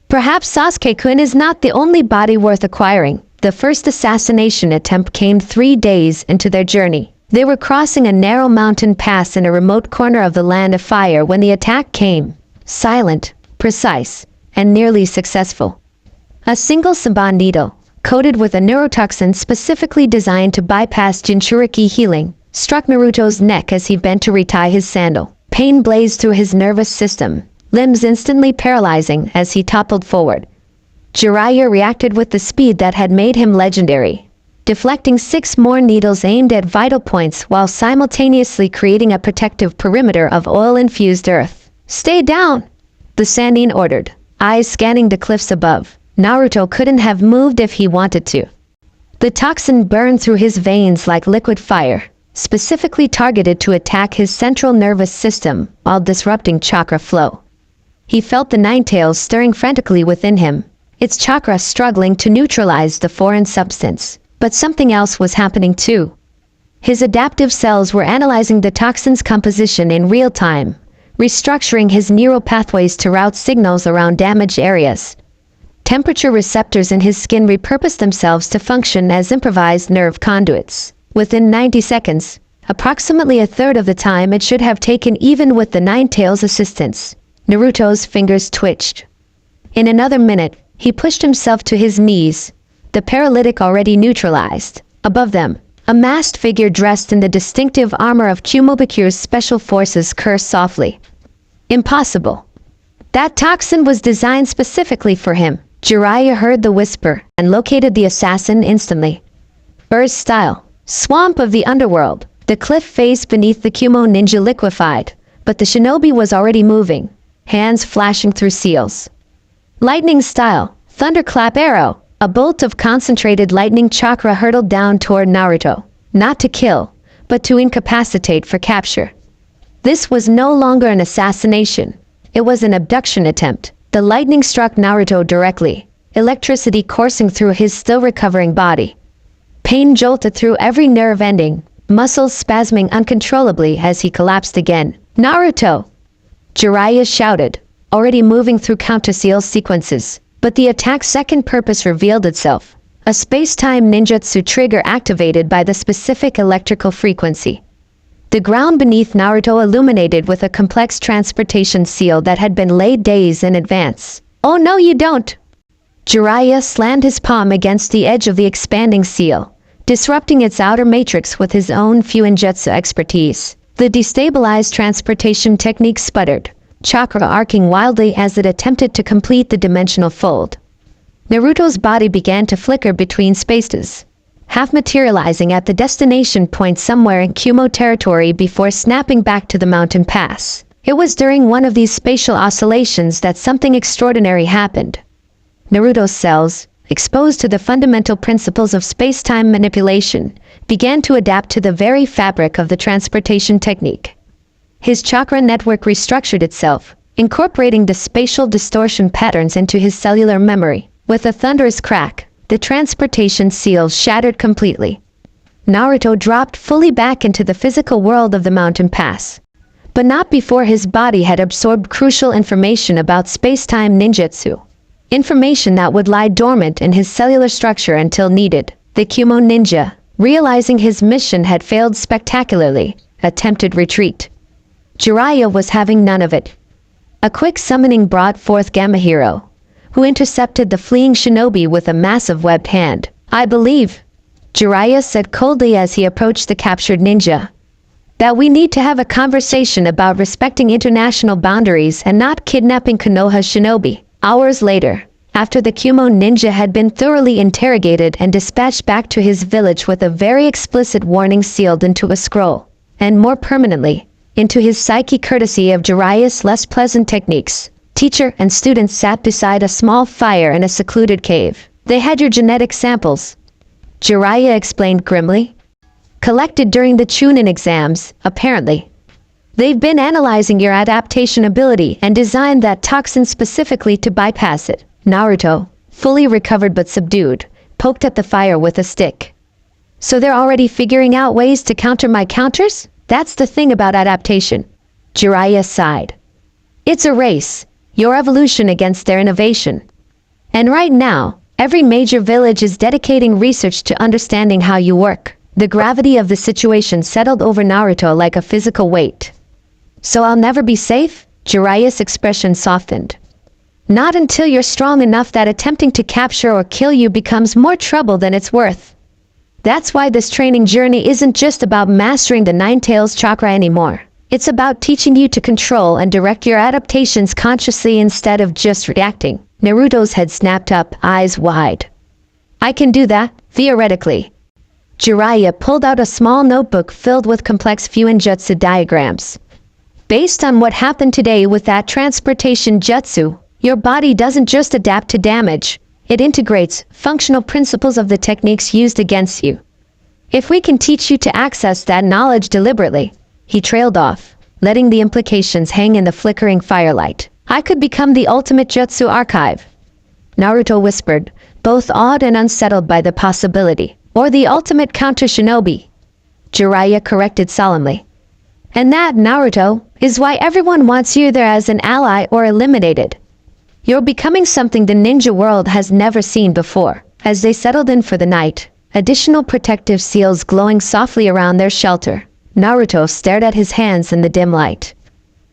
Perhaps Sasuke-kun is not the only body worth acquiring. The first assassination attempt came 3 days into their journey. They were crossing a narrow mountain pass in a remote corner of the Land of Fire when the attack came. Silent, precise, and nearly successful. A single Saban needle, coated with a neurotoxin specifically designed to bypass Jinchuriki healing, struck Naruto's neck as he bent to retie his sandal. Pain blazed through his nervous system, limbs instantly paralyzing as he toppled forward. Jiraiya reacted with the speed that had made him legendary, deflecting 6 more needles aimed at vital points while simultaneously creating a protective perimeter of oil-infused earth. Stay down! The Sannin ordered, eyes scanning the cliffs above. Naruto couldn't have moved if he wanted to. The toxin burned through his veins like liquid fire, specifically targeted to attack his central nervous system while disrupting chakra flow. He felt the Ninetales stirring frantically within him, its chakra struggling to neutralize the foreign substance. But something else was happening too. His adaptive cells were analyzing the toxin's composition in real time, restructuring his neural pathways to route signals around damaged areas. Temperature receptors in his skin repurposed themselves to function as improvised nerve conduits. Within 90 seconds, approximately a third of the time it should have taken even with the Nine-Tails' assistance, Naruto's fingers twitched. In another minute, he pushed himself to his knees, the paralytic already neutralized. Above them, a masked figure dressed in the distinctive armor of Kumobakure's special forces cursed softly. Impossible. That toxin was designed specifically for him. Jiraiya heard the whisper and located the assassin instantly. Burst style. Swamp of the underworld. The cliff face beneath the Kumo ninja liquefied, but the shinobi was already moving, hands flashing through seals. Lightning style. Thunderclap arrow. A bolt of concentrated lightning chakra hurtled down toward Naruto, not to kill, but to incapacitate for capture. This was no longer an assassination. It was an abduction attempt. The lightning struck Naruto directly, electricity coursing through his still recovering body. Pain jolted through every nerve ending, muscles spasming uncontrollably as he collapsed again. Naruto! Jiraiya shouted, already moving through counter-seal sequences. But the attack's second purpose revealed itself. A space-time ninjutsu trigger activated by the specific electrical frequency. The ground beneath Naruto illuminated with a complex transportation seal that had been laid days in advance. Oh no you don't! Jiraiya slammed his palm against the edge of the expanding seal, disrupting its outer matrix with his own fuinjutsu expertise. The destabilized transportation technique sputtered, chakra arcing wildly as it attempted to complete the dimensional fold. Naruto's body began to flicker between spaces, half materializing at the destination point somewhere in Kumo territory before snapping back to the mountain pass. It was during one of these spatial oscillations that something extraordinary happened. Naruto's cells, exposed to the fundamental principles of space-time manipulation, began to adapt to the very fabric of the transportation technique. His chakra network restructured itself, incorporating the spatial distortion patterns into his cellular memory. With a thunderous crack, the transportation seal shattered completely. Naruto dropped fully back into the physical world of the mountain pass. But not before his body had absorbed crucial information about space-time ninjutsu. Information that would lie dormant in his cellular structure until needed. The Kumo ninja, realizing his mission had failed spectacularly, attempted retreat. Jiraiya was having none of it. A quick summoning brought forth Gamma Hero, who intercepted the fleeing shinobi with a massive webbed hand. I believe, Jiraiya said coldly as he approached the captured ninja, that we need to have a conversation about respecting international boundaries and not kidnapping Konoha shinobi. Hours later, after the Kumo ninja had been thoroughly interrogated and dispatched back to his village with a very explicit warning sealed into a scroll, and more permanently, into his psyche courtesy of Jiraiya's less pleasant techniques, teacher and students sat beside a small fire in a secluded cave. They had your genetic samples, Jiraiya explained grimly. Collected during the Chunin exams, apparently. They've been analyzing your adaptation ability and designed that toxin specifically to bypass it. Naruto, fully recovered but subdued, poked at the fire with a stick. So they're already figuring out ways to counter my counters? That's the thing about adaptation. Jiraiya sighed. It's a race, your evolution against their innovation. And right now, every major village is dedicating research to understanding how you work. The gravity of the situation settled over Naruto like a physical weight. So I'll never be safe? Jiraiya's expression softened. Not until you're strong enough that attempting to capture or kill you becomes more trouble than it's worth. That's why this training journey isn't just about mastering the Nine-Tails chakra anymore. It's about teaching you to control and direct your adaptations consciously instead of just reacting. Naruto's head snapped up, eyes wide. I can do that, theoretically. Jiraiya pulled out a small notebook filled with complex fuinjutsu diagrams. Based on what happened today with that transportation jutsu, your body doesn't just adapt to damage, it integrates functional principles of the techniques used against you. If we can teach you to access that knowledge deliberately, he trailed off, letting the implications hang in the flickering firelight. I could become the ultimate jutsu archive. Naruto whispered, both awed and unsettled by the possibility. Or the ultimate counter-shinobi, Jiraiya corrected solemnly. And that, Naruto, is why everyone wants you there as an ally or eliminated. You're becoming something the ninja world has never seen before. As they settled in for the night, additional protective seals glowing softly around their shelter, Naruto stared at his hands in the dim light.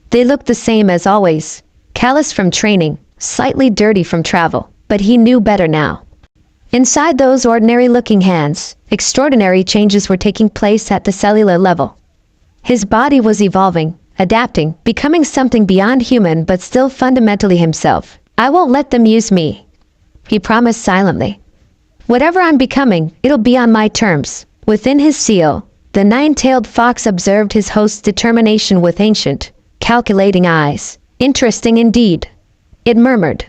They looked the same as always, callous from training, slightly dirty from travel, but he knew better now. Inside those ordinary-looking hands, extraordinary changes were taking place at the cellular level. His body was evolving, adapting, becoming something beyond human but still fundamentally himself. I won't let them use me, he promised silently. Whatever I'm becoming, it'll be on my terms. Within his seal, the nine-tailed fox observed his host's determination with ancient, calculating eyes. Interesting indeed, it murmured.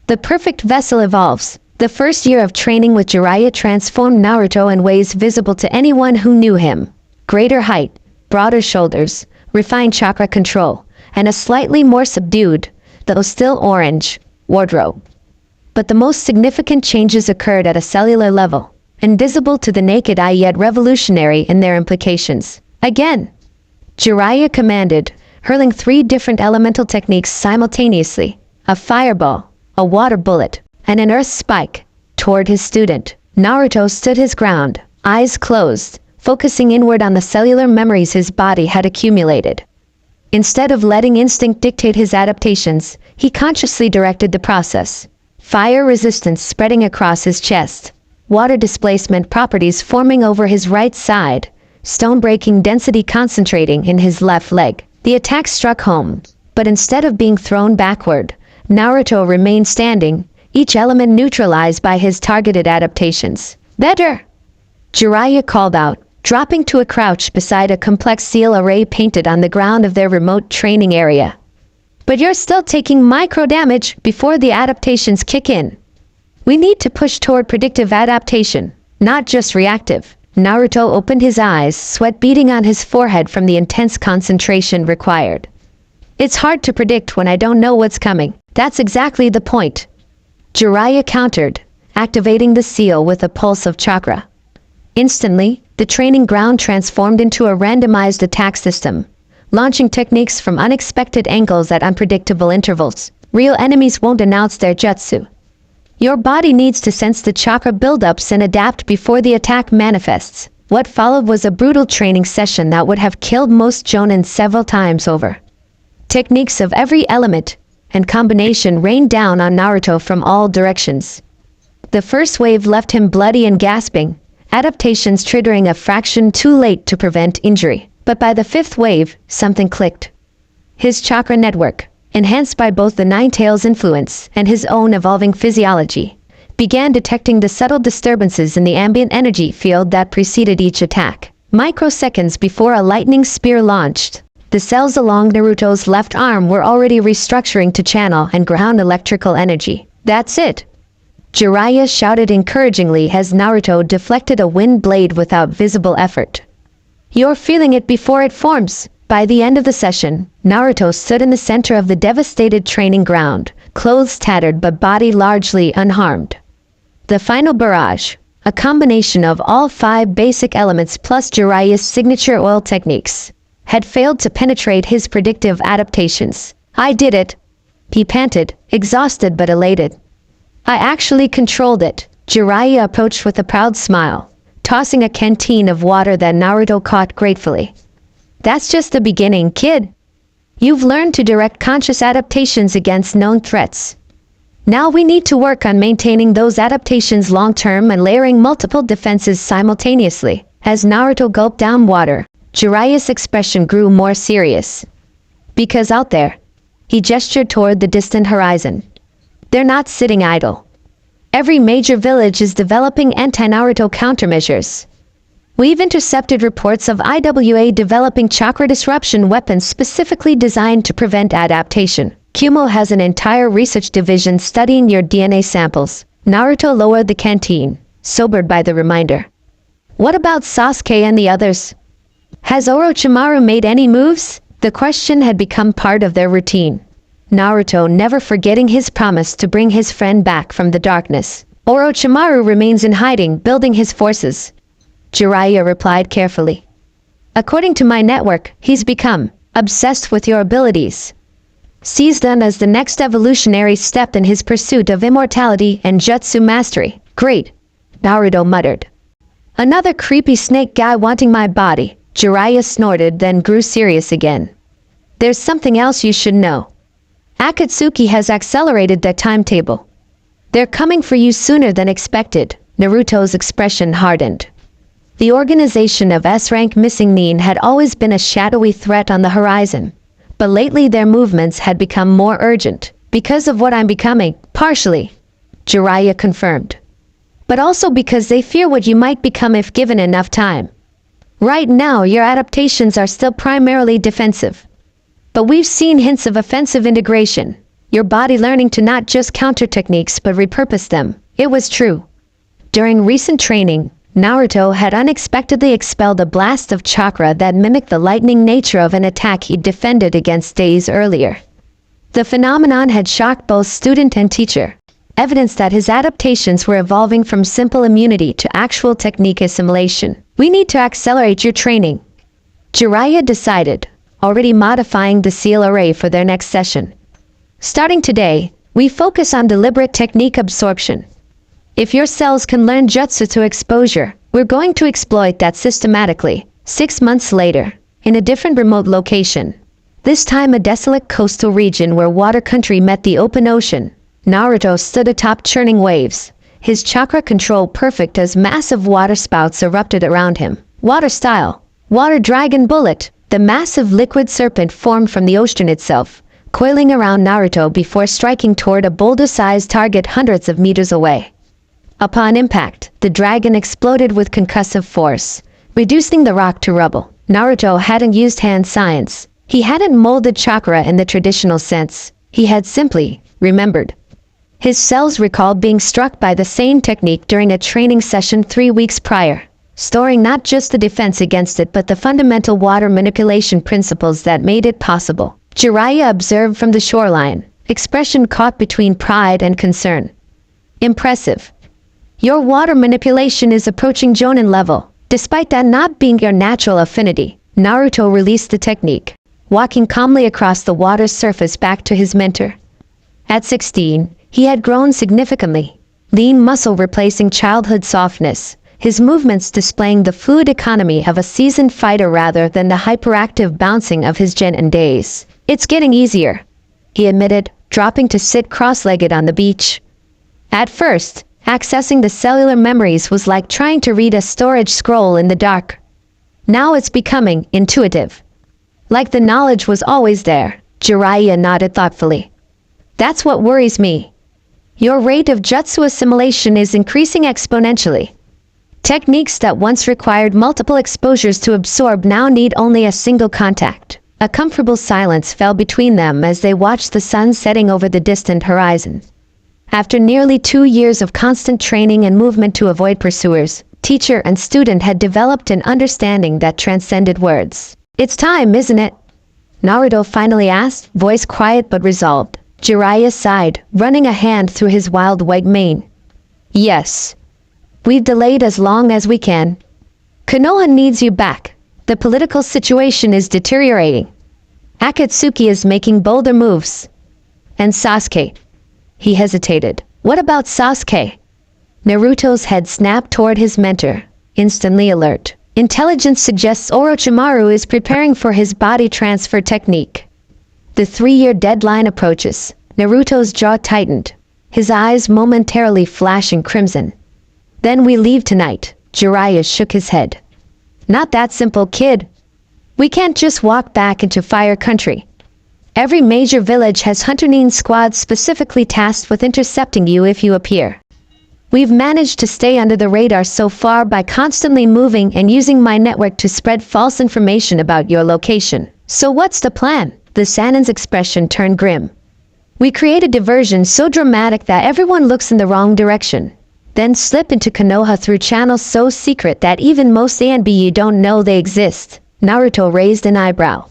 The perfect vessel evolves. The first year of training with Jiraiya transformed Naruto in ways visible to anyone who knew him. Greater height, broader shoulders, refined chakra control, and a slightly more subdued, though still orange, wardrobe. But the most significant changes occurred at a cellular level, invisible to the naked eye yet revolutionary in their implications. Again, Jiraiya commanded, hurling 3 different elemental techniques simultaneously, a fireball, a water bullet, and an earth spike, toward his student. Naruto stood his ground, eyes closed, focusing inward on the cellular memories his body had accumulated. Instead of letting instinct dictate his adaptations, he consciously directed the process. Fire resistance spreading across his chest, water displacement properties forming over his right side, stone-breaking density concentrating in his left leg. The attack struck home, but instead of being thrown backward, Naruto remained standing, each element neutralized by his targeted adaptations. Better! Jiraiya called out, dropping to a crouch beside a complex seal array painted on the ground of their remote training area. But you're still taking micro damage before the adaptations kick in. We need to push toward predictive adaptation, not just reactive. Naruto opened his eyes, sweat beading on his forehead from the intense concentration required. It's hard to predict when I don't know what's coming. That's exactly the point. Jiraiya countered, activating the seal with a pulse of chakra. Instantly, the training ground transformed into a randomized attack system, launching techniques from unexpected angles at unpredictable intervals. Real enemies won't announce their jutsu. Your body needs to sense the chakra buildups and adapt before the attack manifests. What followed was a brutal training session that would have killed most shonen several times over. Techniques of every element and combination rained down on Naruto from all directions. The first wave left him bloody and gasping, adaptations triggering a fraction too late to prevent injury. But by the 5th wave, something clicked. His chakra network, enhanced by both the Nine Tails' influence and his own evolving physiology, began detecting the subtle disturbances in the ambient energy field that preceded each attack. Microseconds before a lightning spear launched, the cells along Naruto's left arm were already restructuring to channel and ground electrical energy. That's it! Jiraiya shouted encouragingly as Naruto deflected a wind blade without visible effort. You're feeling it before it forms. By the end of the session, Naruto stood in the center of the devastated training ground, clothes tattered but body largely unharmed. The final barrage, a combination of all 5 basic elements plus Jiraiya's signature oil techniques, had failed to penetrate his predictive adaptations. I did it, he panted, exhausted but elated. I actually controlled it. Jiraiya approached with a proud smile, tossing a canteen of water that Naruto caught gratefully. That's just the beginning, kid. You've learned to direct conscious adaptations against known threats. Now we need to work on maintaining those adaptations long-term and layering multiple defenses simultaneously. As Naruto gulped down water, Jiraiya's expression grew more serious. Because out there, he gestured toward the distant horizon. They're not sitting idle. Every major village is developing anti-Naruto countermeasures. We've intercepted reports of IWA developing chakra disruption weapons specifically designed to prevent adaptation. Kumo has an entire research division studying your DNA samples. Naruto lowered the canteen, sobered by the reminder. What about Sasuke and the others? Has Orochimaru made any moves? The question had become part of their routine. Naruto never forgetting his promise to bring his friend back from the darkness. Orochimaru remains in hiding, building his forces. Jiraiya replied carefully. According to my network, he's become obsessed with your abilities. Sees them as the next evolutionary step in his pursuit of immortality and jutsu mastery. Great, Naruto muttered. Another creepy snake guy wanting my body. Jiraiya snorted, then grew serious again. There's something else you should know. Akatsuki has accelerated their timetable. They're coming for you sooner than expected. Naruto's expression hardened. The organization of S-rank missing Nin had always been a shadowy threat on the horizon, but lately their movements had become more urgent. Because of what I'm becoming, partially, Jiraiya confirmed. But also because they fear what you might become if given enough time. Right now, your adaptations are still primarily defensive. But we've seen hints of offensive integration, your body learning to not just counter techniques but repurpose them. It was true. During recent training, Naruto had unexpectedly expelled a blast of chakra that mimicked the lightning nature of an attack he'd defended against days earlier. The phenomenon had shocked both student and teacher, evidence that his adaptations were evolving from simple immunity to actual technique assimilation. We need to accelerate your training, Jiraiya decided, already modifying the seal array for their next session. Starting today, we focus on deliberate technique absorption. If your cells can learn jutsu to exposure, we're going to exploit that systematically. 6 months later, in a different remote location, this time a desolate coastal region where water country met the open ocean, Naruto stood atop churning waves, his chakra control perfect as massive water spouts erupted around him. Water style, water dragon bullet. The massive liquid serpent formed from the ocean itself, coiling around Naruto before striking toward a boulder-sized target hundreds of meters away. Upon impact, the dragon exploded with concussive force, reducing the rock to rubble. Naruto hadn't used hand science. He hadn't molded chakra in the traditional sense. He had simply remembered. His cells recalled being struck by the same technique during a training session 3 weeks prior, storing not just the defense against it but the fundamental water manipulation principles that made it possible. Jiraiya observed from the shoreline, expression caught between pride and concern. Impressive. Your water manipulation is approaching Jonin level. Despite that not being your natural affinity, Naruto released the technique, walking calmly across the water's surface back to his mentor. At 16, he had grown significantly, lean muscle replacing childhood softness, his movements displaying the fluid economy of a seasoned fighter rather than the hyperactive bouncing of his Genin days. It's getting easier, he admitted, dropping to sit cross-legged on the beach. At first, accessing the cellular memories was like trying to read a storage scroll in the dark. Now it's becoming intuitive. Like the knowledge was always there, Jiraiya nodded thoughtfully. That's what worries me. Your rate of jutsu assimilation is increasing exponentially. Techniques that once required multiple exposures to absorb now need only a single contact. A comfortable silence fell between them as they watched the sun setting over the distant horizon. After nearly 2 years of constant training and movement to avoid pursuers, teacher and student had developed an understanding that transcended words. It's time, isn't it? Naruto finally asked, voice quiet but resolved. Jiraiya sighed, running a hand through his wild white mane. Yes. We've delayed as long as we can. Konoha needs you back. The political situation is deteriorating. Akatsuki is making bolder moves. And Sasuke. He hesitated. What about Sasuke? Naruto's head snapped toward his mentor, instantly alert. Intelligence suggests Orochimaru is preparing for his body transfer technique. The 3-year deadline approaches. Naruto's jaw tightened, his eyes momentarily flashing crimson. Then we leave tonight. Jiraiya shook his head. Not that simple, kid. We can't just walk back into Fire Country. Every major village has Hunter-nin squads specifically tasked with intercepting you if you appear. We've managed to stay under the radar so far by constantly moving and using my network to spread false information about your location. So what's the plan? The Sanin's expression turned grim. We create a diversion so dramatic that everyone looks in the wrong direction, then slip into Konoha through channels so secret that even most ANBU don't know they exist. Naruto raised an eyebrow.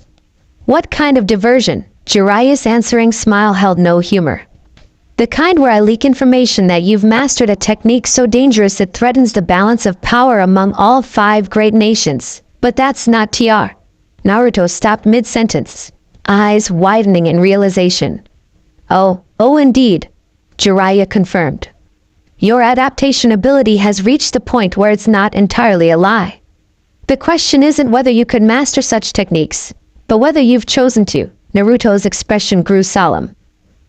What kind of diversion? Jiraiya's answering smile held no humor. The kind where I leak information that you've mastered a technique so dangerous it threatens the balance of power among all 5 great nations. But that's not TR. Naruto stopped mid-sentence, eyes widening in realization. Oh indeed, Jiraiya confirmed. Your adaptation ability has reached the point where it's not entirely a lie. The question isn't whether you could master such techniques, but whether you've chosen to. Naruto's expression grew solemn.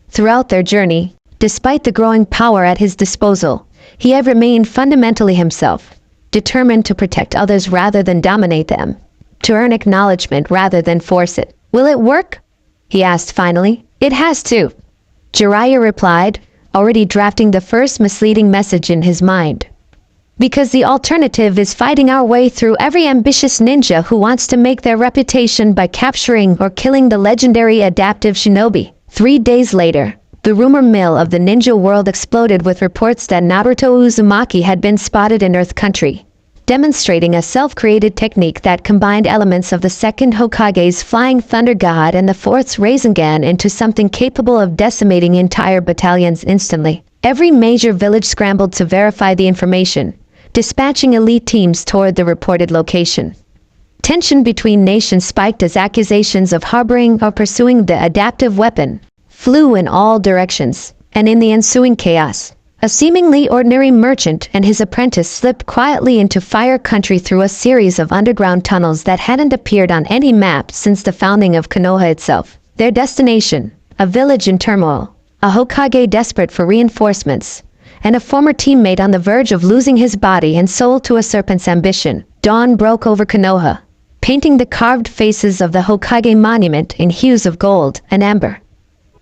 Throughout their journey, despite the growing power at his disposal, he had remained fundamentally himself, determined to protect others rather than dominate them, to earn acknowledgement rather than force it. Will it work? He asked finally. It has to, Jiraiya replied, already drafting the first misleading message in his mind. Because the alternative is fighting our way through every ambitious ninja who wants to make their reputation by capturing or killing the legendary adaptive shinobi. 3 days later, the rumor mill of the ninja world exploded with reports that Naruto Uzumaki had been spotted in Earth Country, demonstrating a self-created technique that combined elements of the second Hokage's Flying Thunder God and the fourth's Rasengan into something capable of decimating entire battalions instantly. Every major village scrambled to verify the information, dispatching elite teams toward the reported location. Tension between nations spiked as accusations of harboring or pursuing the adaptive weapon flew in all directions, and in the ensuing chaos, a seemingly ordinary merchant and his apprentice slipped quietly into Fire Country through a series of underground tunnels that hadn't appeared on any map since the founding of Konoha itself. Their destination, a village in turmoil, a Hokage desperate for reinforcements, and a former teammate on the verge of losing his body and soul to a serpent's ambition. Dawn broke over Konoha, painting the carved faces of the Hokage monument in hues of gold and amber.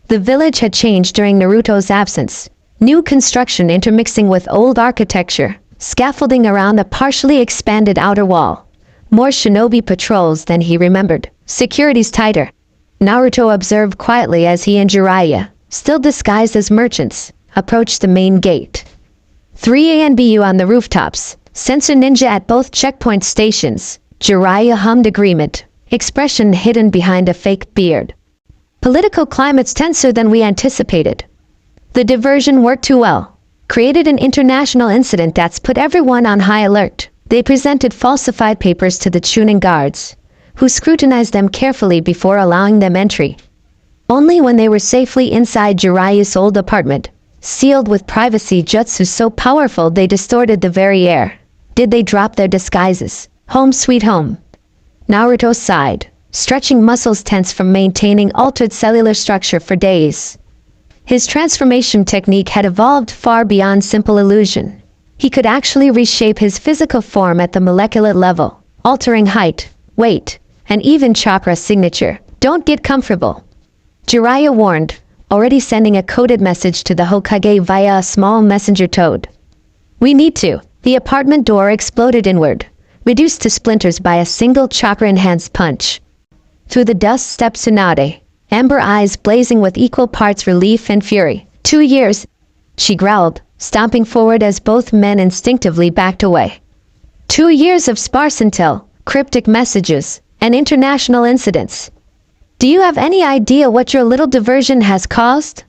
The village had changed during Naruto's absence, new construction intermixing with old architecture, scaffolding around a partially expanded outer wall. More shinobi patrols than he remembered. Security's tighter, Naruto observed quietly as he and Jiraiya, still disguised as merchants, approached the main gate. 3 ANBU on the rooftops, sensor ninja at both checkpoint stations. Jiraiya hummed agreement, expression hidden behind a fake beard. Political climate's tenser than we anticipated. The diversion worked too well. Created an international incident that's put everyone on high alert. They presented falsified papers to the Chunin guards, who scrutinized them carefully before allowing them entry. Only when they were safely inside Jiraiya's old apartment, sealed with privacy jutsu so powerful they distorted the very air, did they drop their disguises. Home sweet home. Naruto sighed, stretching muscles tense from maintaining altered cellular structure for days. His transformation technique had evolved far beyond simple illusion. He could actually reshape his physical form at the molecular level, altering height, weight, and even chakra signature. Don't get comfortable, Jiraiya warned, already sending a coded message to the Hokage via a small messenger toad. We need to. The apartment door exploded inward, reduced to splinters by a single chakra-enhanced punch. Through the dust stepped Tsunade, amber eyes blazing with equal parts relief and fury. 2 years, she growled, stomping forward as both men instinctively backed away. 2 years of sparse intel, cryptic messages, and international incidents. Do you have any idea what your little diversion has caused?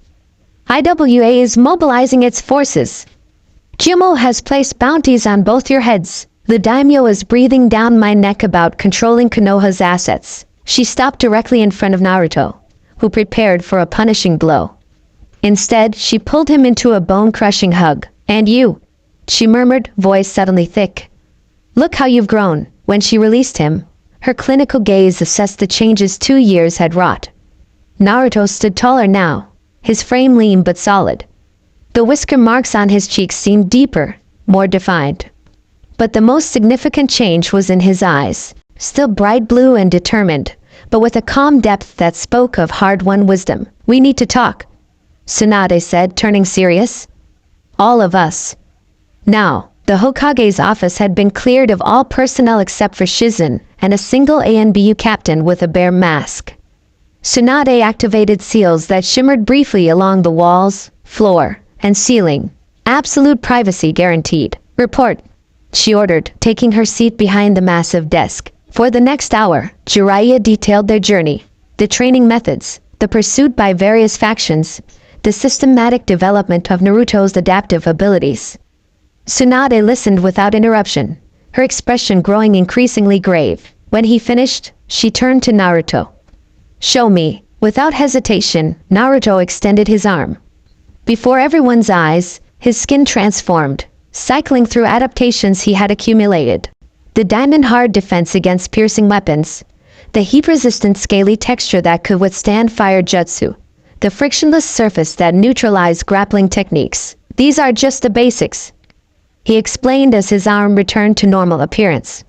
IWA is mobilizing its forces. Kyumo has placed bounties on both your heads. The daimyo is breathing down my neck about controlling Konoha's assets. She stopped directly in front of Naruto, who prepared for a punishing blow. Instead, she pulled him into a bone-crushing hug. And you, she murmured, voice suddenly thick. Look how you've grown. When she released him, her clinical gaze assessed the changes 2 years had wrought. Naruto stood taller now, his frame lean but solid. The whisker marks on his cheeks seemed deeper, more defined. But the most significant change was in his eyes, still bright blue and determined, but with a calm depth that spoke of hard-won wisdom. We need to talk, Tsunade said, turning serious. All of us. Now, the Hokage's office had been cleared of all personnel except for Shizen and a single ANBU captain with a bare mask. Tsunade activated seals that shimmered briefly along the walls, floor, and ceiling. Absolute privacy guaranteed. Report, she ordered, taking her seat behind the massive desk. For the next hour, Jiraiya detailed their journey, the training methods, the pursuit by various factions, the systematic development of Naruto's adaptive abilities. Tsunade listened without interruption, her expression growing increasingly grave. When he finished, she turned to Naruto. "Show me." Without hesitation, Naruto extended his arm. Before everyone's eyes, his skin transformed, cycling through adaptations he had accumulated. The diamond-hard defense against piercing weapons, the heat-resistant scaly texture that could withstand fire jutsu, the frictionless surface that neutralized grappling techniques. These are just the basics, he explained as his arm returned to normal appearance.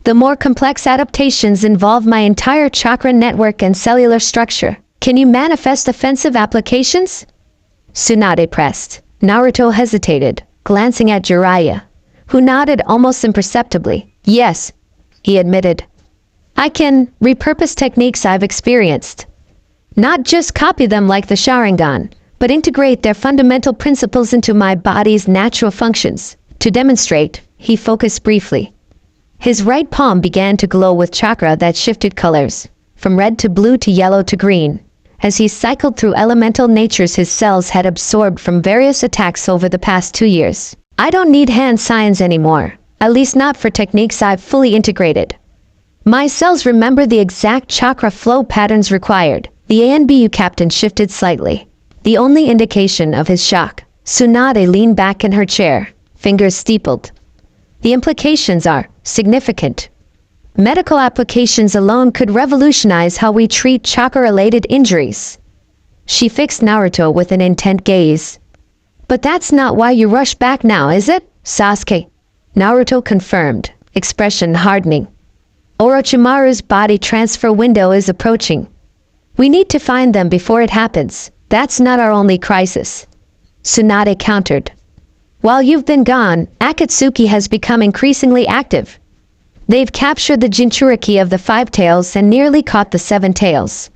The more complex adaptations involve my entire chakra network and cellular structure. Can you manifest offensive applications? Tsunade pressed. Naruto hesitated, glancing at Jiraiya, who nodded almost imperceptibly. Yes, he admitted. I can repurpose techniques I've experienced. Not just copy them like the Sharingan, but integrate their fundamental principles into my body's natural functions. To demonstrate, he focused briefly. His right palm began to glow with chakra that shifted colors, from red to blue to yellow to green, as he cycled through elemental natures his cells had absorbed from various attacks over the past 2 years. I don't need hand signs anymore, at least not for techniques I've fully integrated. My cells remember the exact chakra flow patterns required. The ANBU captain shifted slightly, the only indication of his shock. Tsunade leaned back in her chair, fingers steepled. The implications are significant. Medical applications alone could revolutionize how we treat chakra-related injuries. She fixed Naruto with an intent gaze. But that's not why you rush back now, is it, Sasuke? Naruto confirmed, expression hardening. Orochimaru's body transfer window is approaching. We need to find them before it happens. That's not our only crisis. Tsunade countered. While you've been gone, Akatsuki has become increasingly active. They've captured the Jinchuriki of the Five Tails and nearly caught the Seven Tails.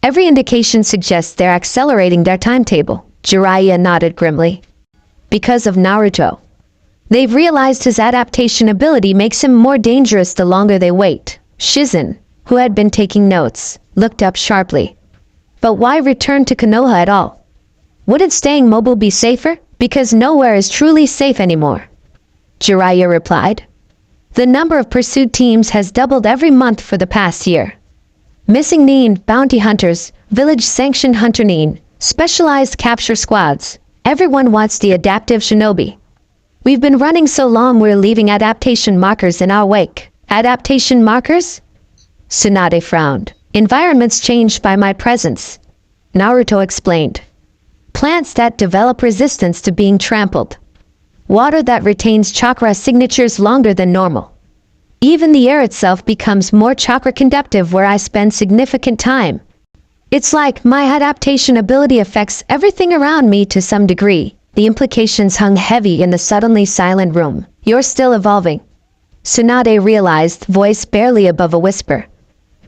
Every indication suggests they're accelerating their timetable. Jiraiya nodded grimly. Because of Naruto. They've realized his adaptation ability makes him more dangerous the longer they wait. Shizen, who had been taking notes, looked up sharply. But why return to Konoha at all? Wouldn't staying mobile be safer? Because nowhere is truly safe anymore. Jiraiya replied. The number of pursuit teams has doubled every month for the past year. Missing Nin, bounty hunters, village-sanctioned hunter Nin, specialized capture squads. Everyone wants the adaptive shinobi. We've been running so long we're leaving adaptation markers in our wake. Adaptation markers? Tsunade frowned. Environments changed by my presence. Naruto explained. Plants that develop resistance to being trampled. Water that retains chakra signatures longer than normal. Even the air itself becomes more chakra conductive where I spend significant time. It's like my adaptation ability affects everything around me to some degree. The implications hung heavy in the suddenly silent room. You're still evolving. Tsunade realized, voice barely above a whisper.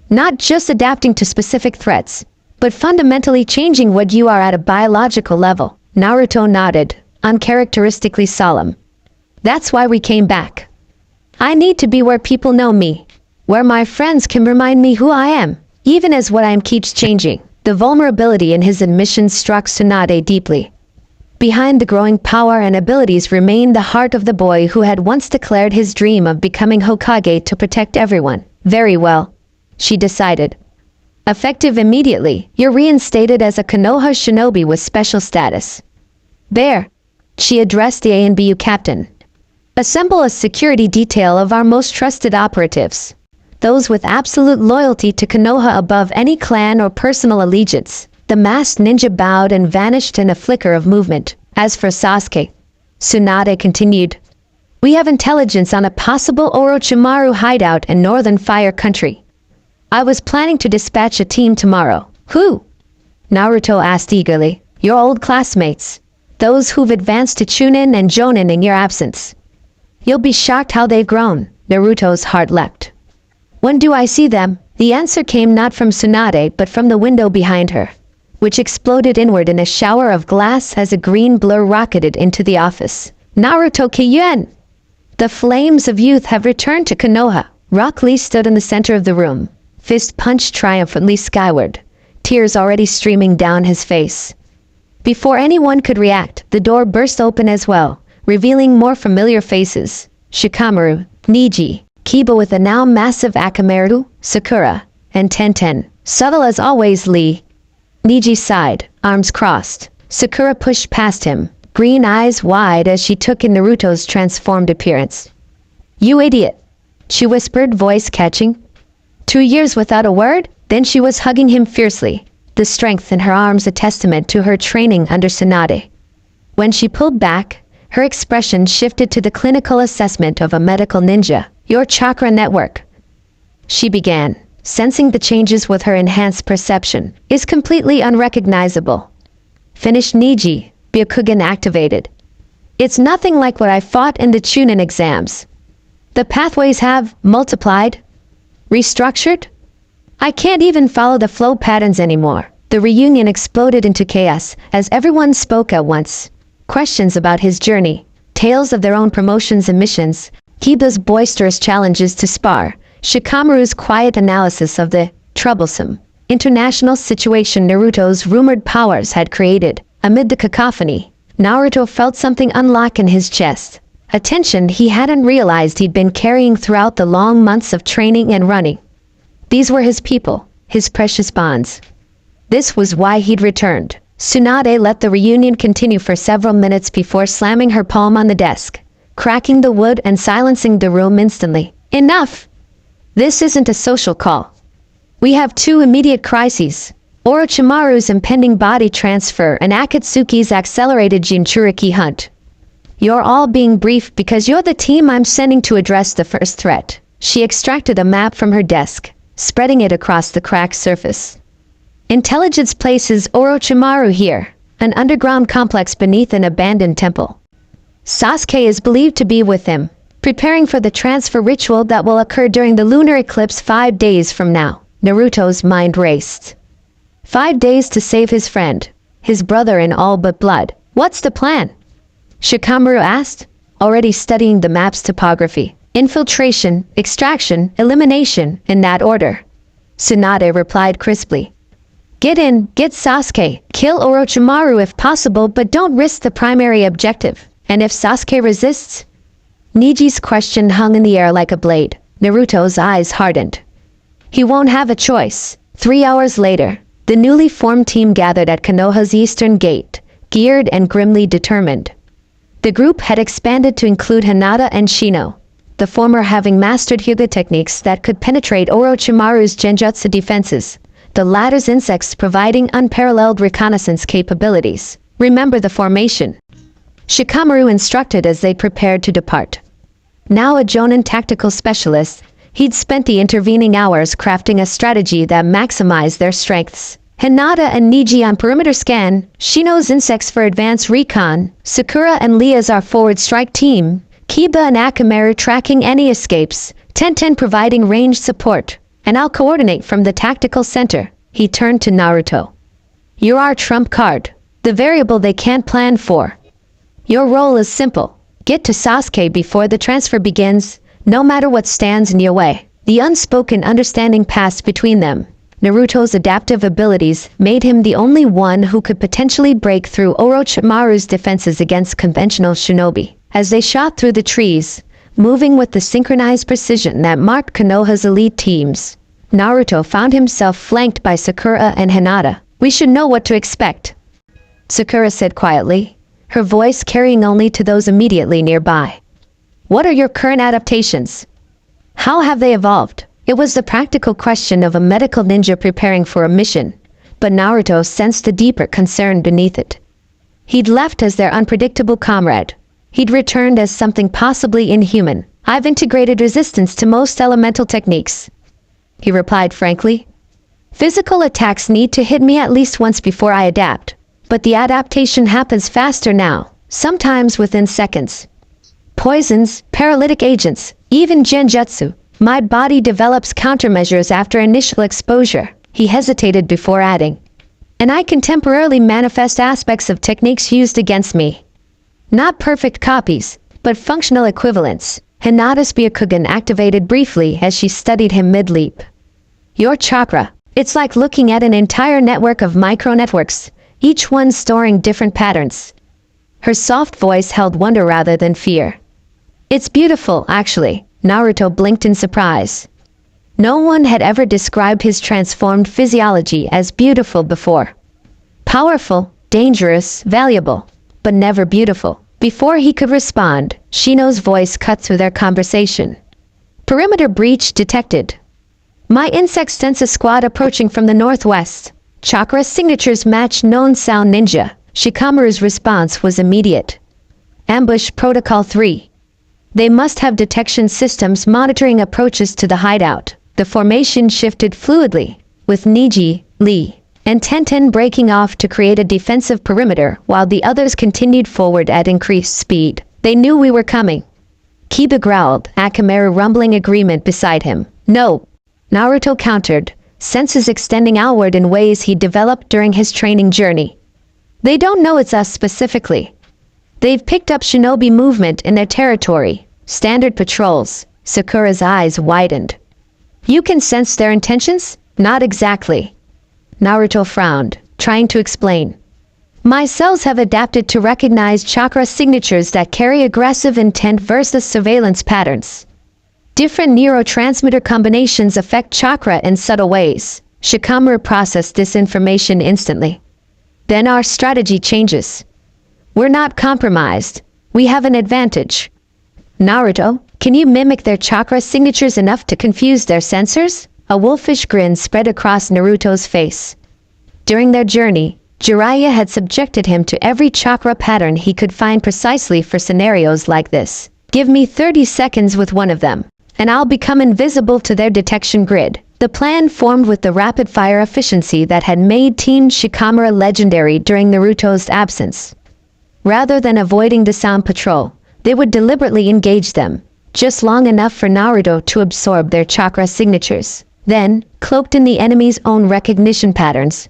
Not just adapting to specific threats, but fundamentally changing what you are at a biological level. Naruto nodded, uncharacteristically solemn. That's why we came back. I need to be where people know me, where my friends can remind me who I am, even as what I am keeps changing. The vulnerability in his admission struck Tsunade deeply. Behind the growing power and abilities remained the heart of the boy who had once declared his dream of becoming Hokage to protect everyone. Very well, she decided. Effective immediately, you're reinstated as a Konoha shinobi with special status. There, she addressed the ANBU captain. Assemble a security detail of our most trusted operatives. Those with absolute loyalty to Konoha above any clan or personal allegiance. The masked ninja bowed and vanished in a flicker of movement. As for Sasuke, Tsunade continued. We have intelligence on a possible Orochimaru hideout in Northern Fire Country. I was planning to dispatch a team tomorrow. Who? Naruto asked eagerly. Your old classmates. Those who've advanced to Chunin and Jonin in your absence. You'll be shocked how they've grown. Naruto's heart leapt. When do I see them? The answer came not from Tsunade but from the window behind her, which exploded inward in a shower of glass as a green blur rocketed into the office. Naruto Kiyuen! The flames of youth have returned to Konoha. Rock Lee stood in the center of the room, fist punched triumphantly skyward, tears already streaming down his face. Before anyone could react, the door burst open as well, revealing more familiar faces. Shikamaru, Niji, Kiba with a now massive Akamaru, Sakura, and Tenten. Subtle as always, Lee. Niji sighed, arms crossed. Sakura pushed past him, green eyes wide as she took in Naruto's transformed appearance. "You idiot," she whispered, voice catching. 2 years without a word? Then she was hugging him fiercely, the strength in her arms a testament to her training under Tsunade. When she pulled back, her expression shifted to the clinical assessment of a medical ninja. "Your chakra network," she began, sensing the changes with her enhanced perception, "is completely unrecognizable." Finished Niji, Byakugan activated. "It's nothing like what I fought in the Chunin exams. The pathways have multiplied, restructured. I can't even follow the flow patterns anymore." The reunion exploded into chaos as everyone spoke at once. Questions about his journey, tales of their own promotions and missions, Kiba's boisterous challenges to spar, Shikamaru's quiet analysis of the troublesome international situation Naruto's rumored powers had created. Amid the cacophony, Naruto felt something unlock in his chest, a tension he hadn't realized he'd been carrying throughout the long months of training and running. These were his people, his precious bonds. This was why he'd returned. Tsunade let the reunion continue for several minutes before slamming her palm on the desk, cracking the wood and silencing the room instantly. "Enough! This isn't a social call. We have 2 immediate crises. Orochimaru's impending body transfer and Akatsuki's accelerated Jinchuriki hunt. You're all being briefed because you're the team I'm sending to address the first threat." She extracted a map from her desk, spreading it across the cracked surface. "Intelligence places Orochimaru here, an underground complex beneath an abandoned temple. Sasuke is believed to be with him, preparing for the transfer ritual that will occur during the lunar eclipse 5 days from now." Naruto's mind raced. 5 days to save his friend, his brother in all but blood. "What's the plan?" Shikamaru asked, already studying the map's topography. "Infiltration, extraction, elimination, in that order." Tsunade replied crisply. "Get in, get Sasuke, kill Orochimaru if possible, but don't risk the primary objective. And if Sasuke resists?" Niji's question hung in the air like a blade. Naruto's eyes hardened. He won't have a choice. 3 hours later, the newly formed team gathered at Konoha's eastern gate, geared and grimly determined. The group had expanded to include Hinata and Shino, the former having mastered Hyuga techniques that could penetrate Orochimaru's genjutsu defenses, the latter's insects providing unparalleled reconnaissance capabilities. "Remember the formation," Shikamaru instructed as they prepared to depart. Now a Jonin tactical specialist, he'd spent the intervening hours crafting a strategy that maximized their strengths. Hinata and Niji on perimeter scan, Shino's insects for advanced recon, Sakura and Leah's our forward strike team, Kiba and Akamaru tracking any escapes, Tenten providing ranged support, and I'll coordinate from the tactical center. He turned to Naruto. "You're our trump card, the variable they can't plan for. Your role is simple. Get to Sasuke before the transfer begins, no matter what stands in your way." The unspoken understanding passed between them. Naruto's adaptive abilities made him the only one who could potentially break through Orochimaru's defenses against conventional shinobi. As they shot through the trees, moving with the synchronized precision that marked Konoha's elite teams, Naruto found himself flanked by Sakura and Hinata. "We should know what to expect," Sakura said quietly, her voice carrying only to those immediately nearby. "What are your current adaptations? How have they evolved?" It was the practical question of a medical ninja preparing for a mission, but Naruto sensed a deeper concern beneath it. He'd left as their unpredictable comrade. He'd returned as something possibly inhuman. "I've integrated resistance to most elemental techniques," he replied frankly. "Physical attacks need to hit me at least once before I adapt, but the adaptation happens faster now, sometimes within seconds. Poisons, paralytic agents, even genjutsu. My body develops countermeasures after initial exposure." He hesitated before adding, "And I can temporarily manifest aspects of techniques used against me. Not perfect copies, but functional equivalents." Hinata's Byakugan activated briefly as she studied him mid-leap. "Your chakra. It's like looking at an entire network of micro-networks, each one storing different patterns. Her soft voice held wonder rather than fear. It's beautiful, actually. Naruto blinked in surprise. No one had ever described his transformed physiology as beautiful before. Powerful, dangerous, valuable, but never beautiful. Before he could respond, Shino's voice cut through their conversation. Perimeter breach detected. My insect senses squad approaching from the northwest. Chakra signatures match known sound ninja. Shikamaru's response was immediate. Ambush Protocol 3. They must have detection systems monitoring approaches to the hideout. The formation shifted fluidly, with Niji, Lee, and Tenten breaking off to create a defensive perimeter while the others continued forward at increased speed. They knew we were coming. Kiba growled, Akamaru rumbling agreement beside him. No. Naruto countered, senses extending outward in ways he developed during his training journey. They don't know it's us specifically. They've picked up shinobi movement in their territory. Standard patrols. Sakura's eyes widened. You can sense their intentions? Not exactly. Naruto frowned, trying to explain. My cells have adapted to recognize chakra signatures that carry aggressive intent versus surveillance patterns. Different neurotransmitter combinations affect chakra in subtle ways. Shikamaru processed this information instantly. Then our strategy changes. We're not compromised. We have an advantage. Naruto, can you mimic their chakra signatures enough to confuse their sensors? A wolfish grin spread across Naruto's face. During their journey, Jiraiya had subjected him to every chakra pattern he could find precisely for scenarios like this. Give me 30 seconds with one of them, and I'll become invisible to their detection grid. The plan formed with the rapid-fire efficiency that had made Team Shikamaru legendary during Naruto's absence. Rather than avoiding the sound patrol, they would deliberately engage them, just long enough for Naruto to absorb their chakra signatures. Then, cloaked in the enemy's own recognition patterns,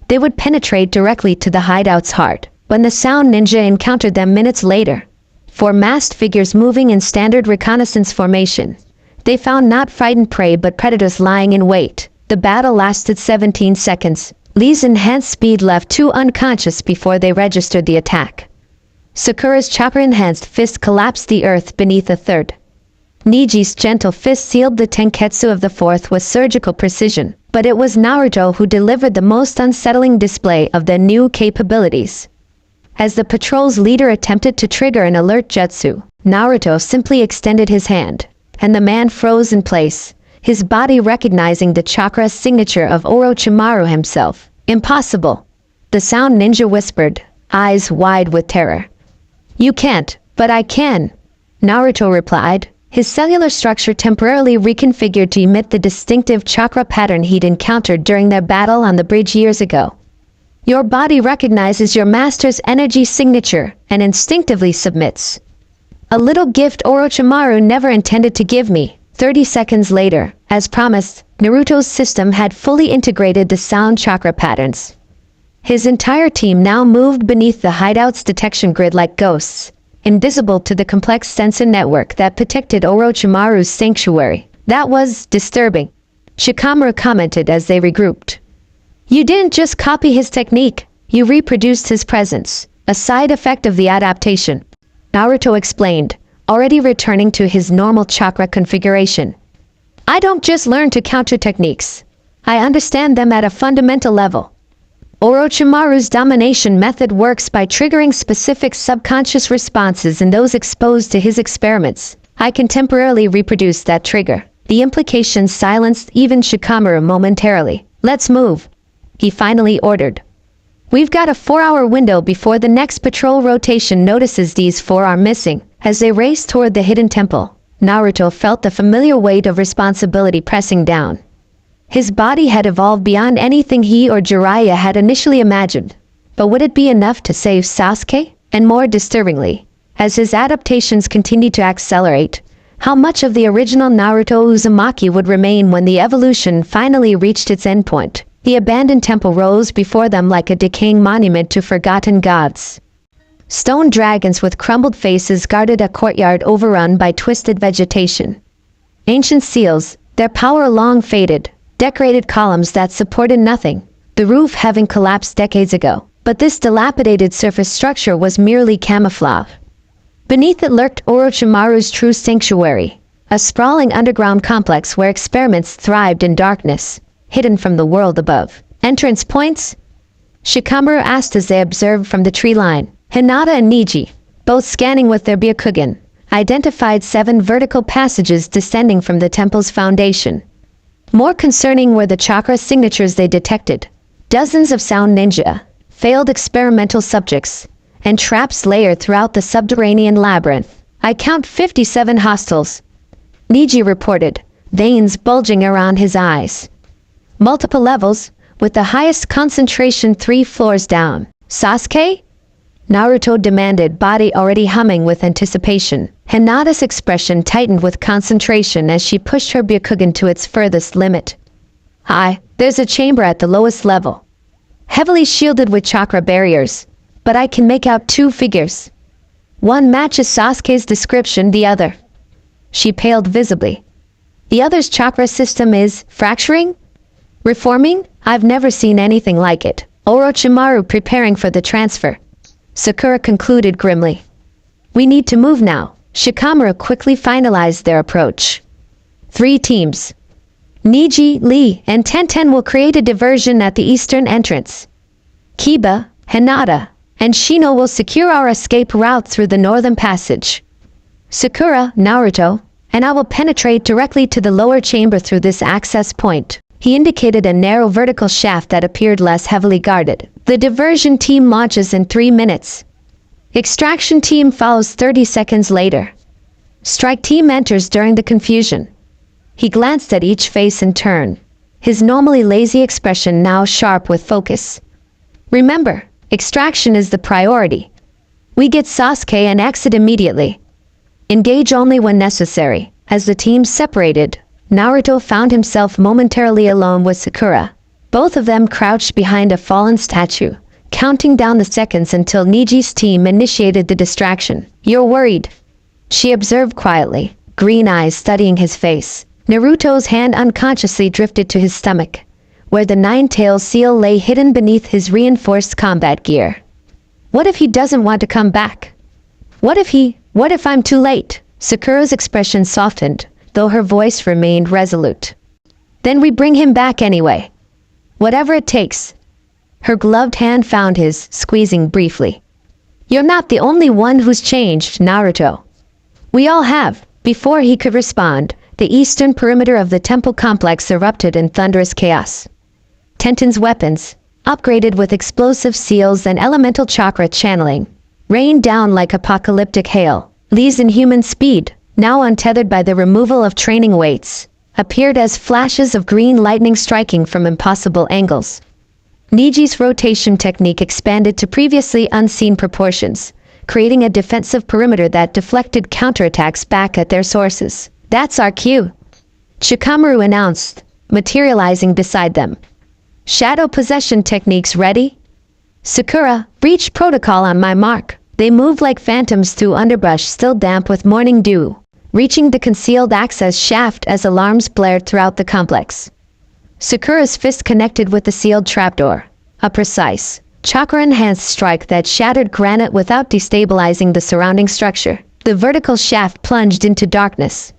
they would penetrate directly to the hideout's heart. When the sound ninja encountered them minutes later, four masked figures moving in standard reconnaissance formation, they found not frightened prey but predators lying in wait. The battle lasted 17 seconds. Lee's enhanced speed left two unconscious before they registered the attack. Sakura's chakra-enhanced fist collapsed the earth beneath a third. Niji's gentle fist sealed the tenketsu of the fourth with surgical precision, but it was Naruto who delivered the most unsettling display of their new capabilities. As the patrol's leader attempted to trigger an alert jutsu, Naruto simply extended his hand, and the man froze in place, his body recognizing the chakra signature of Orochimaru himself. Impossible, the sound ninja whispered, eyes wide with terror. You can't, but I can, Naruto replied, his cellular structure temporarily reconfigured to emit the distinctive chakra pattern he'd encountered during their battle on the bridge years ago. Your body recognizes your master's energy signature and instinctively submits. A little gift Orochimaru never intended to give me. 30 seconds later, as promised, Naruto's system had fully integrated the sound chakra patterns. His entire team now moved beneath the hideout's detection grid like ghosts, invisible to the complex sensor network that protected Orochimaru's sanctuary. That was disturbing, Shikamaru commented as they regrouped. You didn't just copy his technique, you reproduced his presence, a side effect of the adaptation, Naruto explained, already returning to his normal chakra configuration. I don't just learn to counter techniques. I understand them at a fundamental level. Orochimaru's domination method works by triggering specific subconscious responses in those exposed to his experiments. I can temporarily reproduce that trigger. The implication silenced even Shikamaru momentarily. Let's move, he finally ordered. We've got a 4-hour window before the next patrol rotation notices these four are missing. As they raced toward the hidden temple, Naruto felt the familiar weight of responsibility pressing down. His body had evolved beyond anything he or Jiraiya had initially imagined. But would it be enough to save Sasuke? And more disturbingly, as his adaptations continued to accelerate, how much of the original Naruto Uzumaki would remain when the evolution finally reached its endpoint? The abandoned temple rose before them like a decaying monument to forgotten gods. Stone dragons with crumbled faces guarded a courtyard overrun by twisted vegetation. Ancient seals, their power long faded, decorated columns that supported nothing, the roof having collapsed decades ago. But this dilapidated surface structure was merely camouflage. Beneath it lurked Orochimaru's true sanctuary, a sprawling underground complex where experiments thrived in darkness, hidden from the world above. Entrance points? Shikamaru asked as they observed from the tree line. Hinata and Neji, both scanning with their Byakugan, identified 7 vertical passages descending from the temple's foundation. More concerning were the chakra signatures they detected. Dozens of sound ninja, failed experimental subjects, and traps layered throughout the subterranean labyrinth. I count 57 hostiles, Neji reported, veins bulging around his eyes. Multiple levels, with the highest concentration 3 floors down. Sasuke? Naruto demanded, body already humming with anticipation. Hinata's expression tightened with concentration as she pushed her Byakugan to its furthest limit. There's a chamber at the lowest level. Heavily shielded with chakra barriers, but I can make out 2 figures. One matches Sasuke's description, the other. She paled visibly. The other's chakra system is fracturing? Reforming? I've never seen anything like it. Orochimaru preparing for the transfer. Sakura concluded grimly. We need to move now. Shikamaru quickly finalized their approach. 3 teams. Neji, Lee, and Tenten will create a diversion at the eastern entrance. Kiba, Hinata, and Shino will secure our escape route through the northern passage. Sakura, Naruto, and I will penetrate directly to the lower chamber through this access point. He indicated a narrow vertical shaft that appeared less heavily guarded. The diversion team launches in 3 minutes. Extraction team follows 30 seconds later. Strike team enters during the confusion. He glanced at each face in turn, his normally lazy expression now sharp with focus. Remember, extraction is the priority. We get Sasuke and exit immediately. Engage only when necessary. As the teams separated, Naruto found himself momentarily alone with Sakura. Both of them crouched behind a fallen statue, counting down the seconds until Neji's team initiated the distraction. You're worried, she observed quietly, green eyes studying his face. Naruto's hand unconsciously drifted to his stomach, where the 9-tailed seal lay hidden beneath his reinforced combat gear. What if he doesn't want to come back? What if I'm too late? Sakura's expression softened, though her voice remained resolute. Then we bring him back anyway. Whatever it takes. Her gloved hand found his, squeezing briefly. You're not the only one who's changed, Naruto. We all have. Before he could respond, the eastern perimeter of the temple complex erupted in thunderous chaos. Tenten's weapons, upgraded with explosive seals and elemental chakra channeling, rained down like apocalyptic hail. Lee's inhuman speed, now untethered by the removal of training weights, appeared as flashes of green lightning striking from impossible angles. Neji's rotation technique expanded to previously unseen proportions, creating a defensive perimeter that deflected counterattacks back at their sources. That's our cue, Shikamaru announced, materializing beside them. Shadow possession techniques ready? Sakura, breach protocol on my mark. They moved like phantoms through underbrush still damp with morning dew, reaching the concealed access shaft as alarms blared throughout the complex. Sakura's fist connected with the sealed trapdoor, a precise, chakra-enhanced strike that shattered granite without destabilizing the surrounding structure. The vertical shaft plunged into darkness.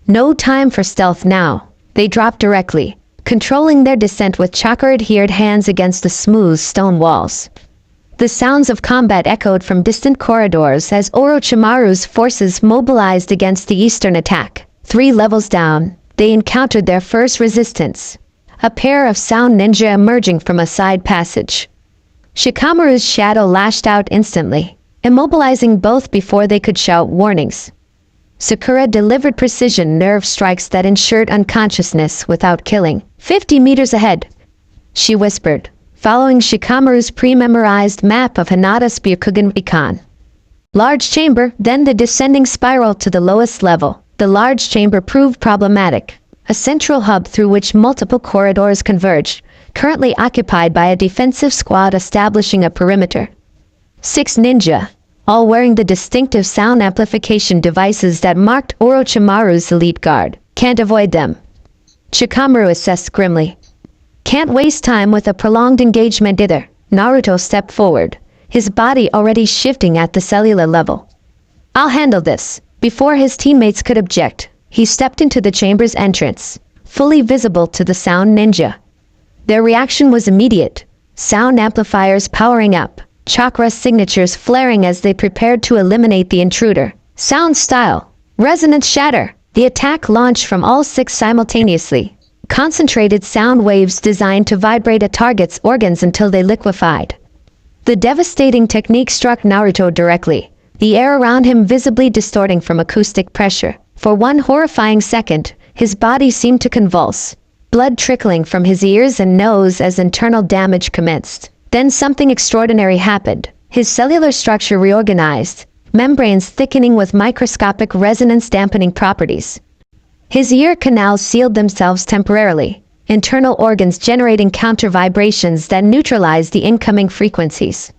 No time for stealth now. They dropped directly, controlling their descent with chakra-adhered hands against the smooth stone walls. The sounds of combat echoed from distant corridors as Orochimaru's forces mobilized against the eastern attack. 3 levels down, they encountered their first resistance, a pair of sound ninja emerging from a side passage. Shikamaru's shadow lashed out instantly, immobilizing both before they could shout warnings. Sakura delivered precision nerve strikes that ensured unconsciousness without killing. 50 meters ahead, she whispered, following Shikamaru's pre-memorized map of Hinata's Byakugan Recon. Large chamber, then the descending spiral to the lowest level. The large chamber proved problematic, a central hub through which multiple corridors converged, currently occupied by a defensive squad establishing a perimeter. 6 ninja, all wearing the distinctive sound amplification devices that marked Orochimaru's elite guard. Can't avoid them, Shikamaru assessed grimly. Can't waste time with a prolonged engagement either. Naruto stepped forward, his body already shifting at the cellular level. I'll handle this. Before his teammates could object, he stepped into the chamber's entrance, fully visible to the sound ninja. Their reaction was immediate, sound amplifiers powering up, chakra signatures flaring as they prepared to eliminate the intruder. Sound style, resonance shatter. The attack launched from all six simultaneously. Concentrated sound waves designed to vibrate a target's organs until they liquefied. The devastating technique struck Naruto directly, the air around him visibly distorting from acoustic pressure. For one horrifying second, his body seemed to convulse, blood trickling from his ears and nose as internal damage commenced. Then something extraordinary happened. His cellular structure reorganized, membranes thickening with microscopic resonance-dampening properties. His ear canals sealed themselves temporarily, internal organs generating counter-vibrations that neutralized the incoming frequencies.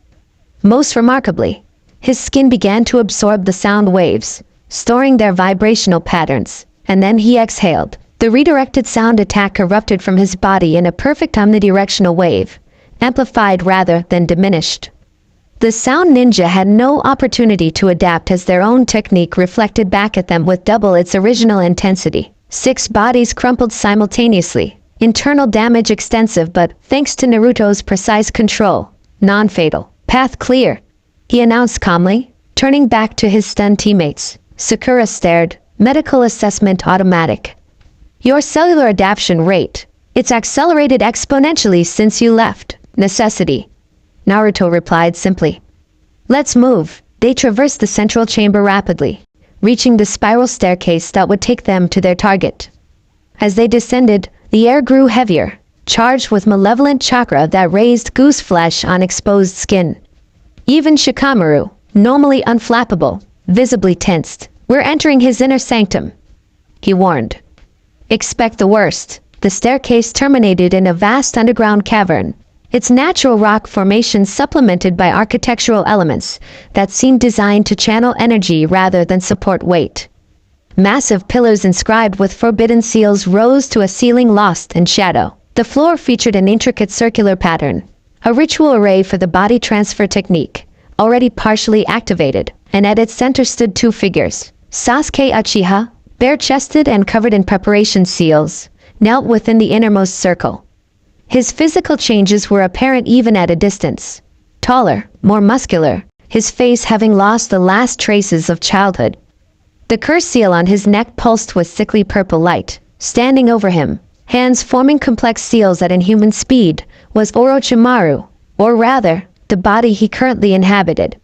Most remarkably, his skin began to absorb the sound waves, storing their vibrational patterns, and then he exhaled. The redirected sound attack erupted from his body in a perfect omnidirectional wave, amplified rather than diminished. The sound ninja had no opportunity to adapt as their own technique reflected back at them with double its original intensity. 6 bodies crumpled simultaneously, internal damage extensive but, thanks to Naruto's precise control, non-fatal. Path clear, he announced calmly, turning back to his stunned teammates. Sakura stared, medical assessment automatic. Your cellular adaptation rate, it's accelerated exponentially since you left. Necessity. Naruto replied simply. Let's move. They traversed the central chamber rapidly, reaching the spiral staircase that would take them to their target. As they descended, the air grew heavier, charged with malevolent chakra that raised goose flesh on exposed skin. Even Shikamaru, normally unflappable, visibly tensed. We're entering his inner sanctum, he warned. Expect the worst. The staircase terminated in a vast underground cavern, its natural rock formation supplemented by architectural elements that seemed designed to channel energy rather than support weight. Massive pillars inscribed with forbidden seals rose to a ceiling lost in shadow. The floor featured an intricate circular pattern, a ritual array for the body transfer technique, already partially activated, and at its center stood 2 figures. Sasuke Uchiha, bare-chested and covered in preparation seals, knelt within the innermost circle. His physical changes were apparent even at a distance. Taller, more muscular, his face having lost the last traces of childhood. The curse seal on his neck pulsed with sickly purple light. Standing over him, hands forming complex seals at inhuman speed, was Orochimaru, or rather, the body he currently inhabited.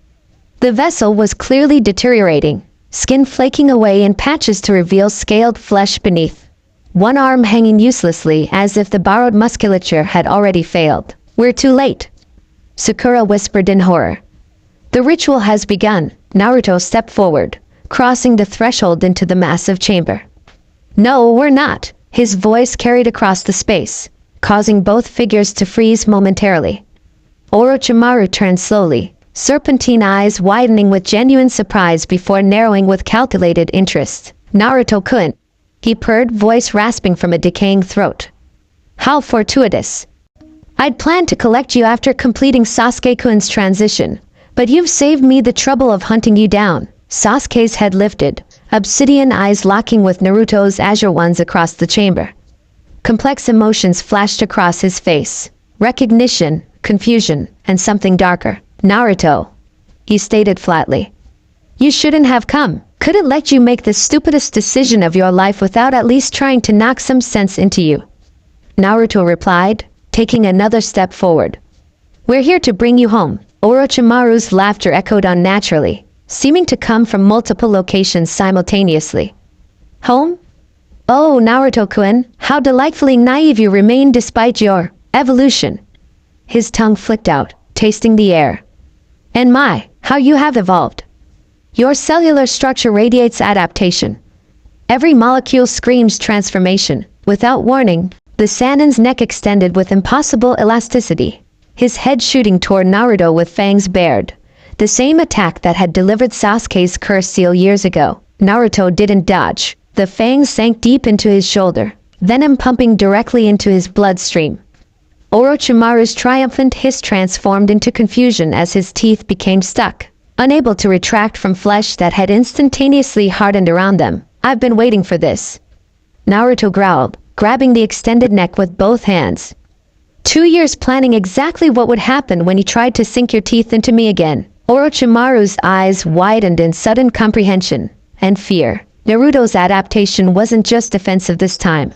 The vessel was clearly deteriorating, skin flaking away in patches to reveal scaled flesh beneath. One arm hanging uselessly as if the borrowed musculature had already failed. We're too late, Sakura whispered in horror. The ritual has begun. Naruto stepped forward, crossing the threshold into the massive chamber. No, we're not, his voice carried across the space, causing both figures to freeze momentarily. Orochimaru turned slowly, serpentine eyes widening with genuine surprise before narrowing with calculated interest. Naruto couldn't, he purred, voice rasping from a decaying throat. How fortuitous. I'd planned to collect you after completing Sasuke-kun's transition, but you've saved me the trouble of hunting you down. Sasuke's head lifted, obsidian eyes locking with Naruto's azure ones across the chamber. Complex emotions flashed across his face. Recognition, confusion, and something darker. Naruto, he stated flatly. You shouldn't have come. Couldn't let you make the stupidest decision of your life without at least trying to knock some sense into you. Naruto replied, taking another step forward. We're here to bring you home. Orochimaru's laughter echoed unnaturally, seeming to come from multiple locations simultaneously. Home? Oh, Naruto-kun, how delightfully naive you remain despite your evolution. His tongue flicked out, tasting the air. And my, how you have evolved. Your cellular structure radiates adaptation. Every molecule screams transformation. Without warning, the Sannin's neck extended with impossible elasticity, his head shooting toward Naruto with fangs bared. The same attack that had delivered Sasuke's curse seal years ago. Naruto didn't dodge. The fangs sank deep into his shoulder, venom pumping directly into his bloodstream. Orochimaru's triumphant hiss transformed into confusion as his teeth became stuck, unable to retract from flesh that had instantaneously hardened around them. "I've been waiting for this," Naruto growled, grabbing the extended neck with both hands. 2 years planning exactly what would happen when you tried to sink your teeth into me again." Orochimaru's eyes widened in sudden comprehension and fear. Naruto's adaptation wasn't just defensive this time.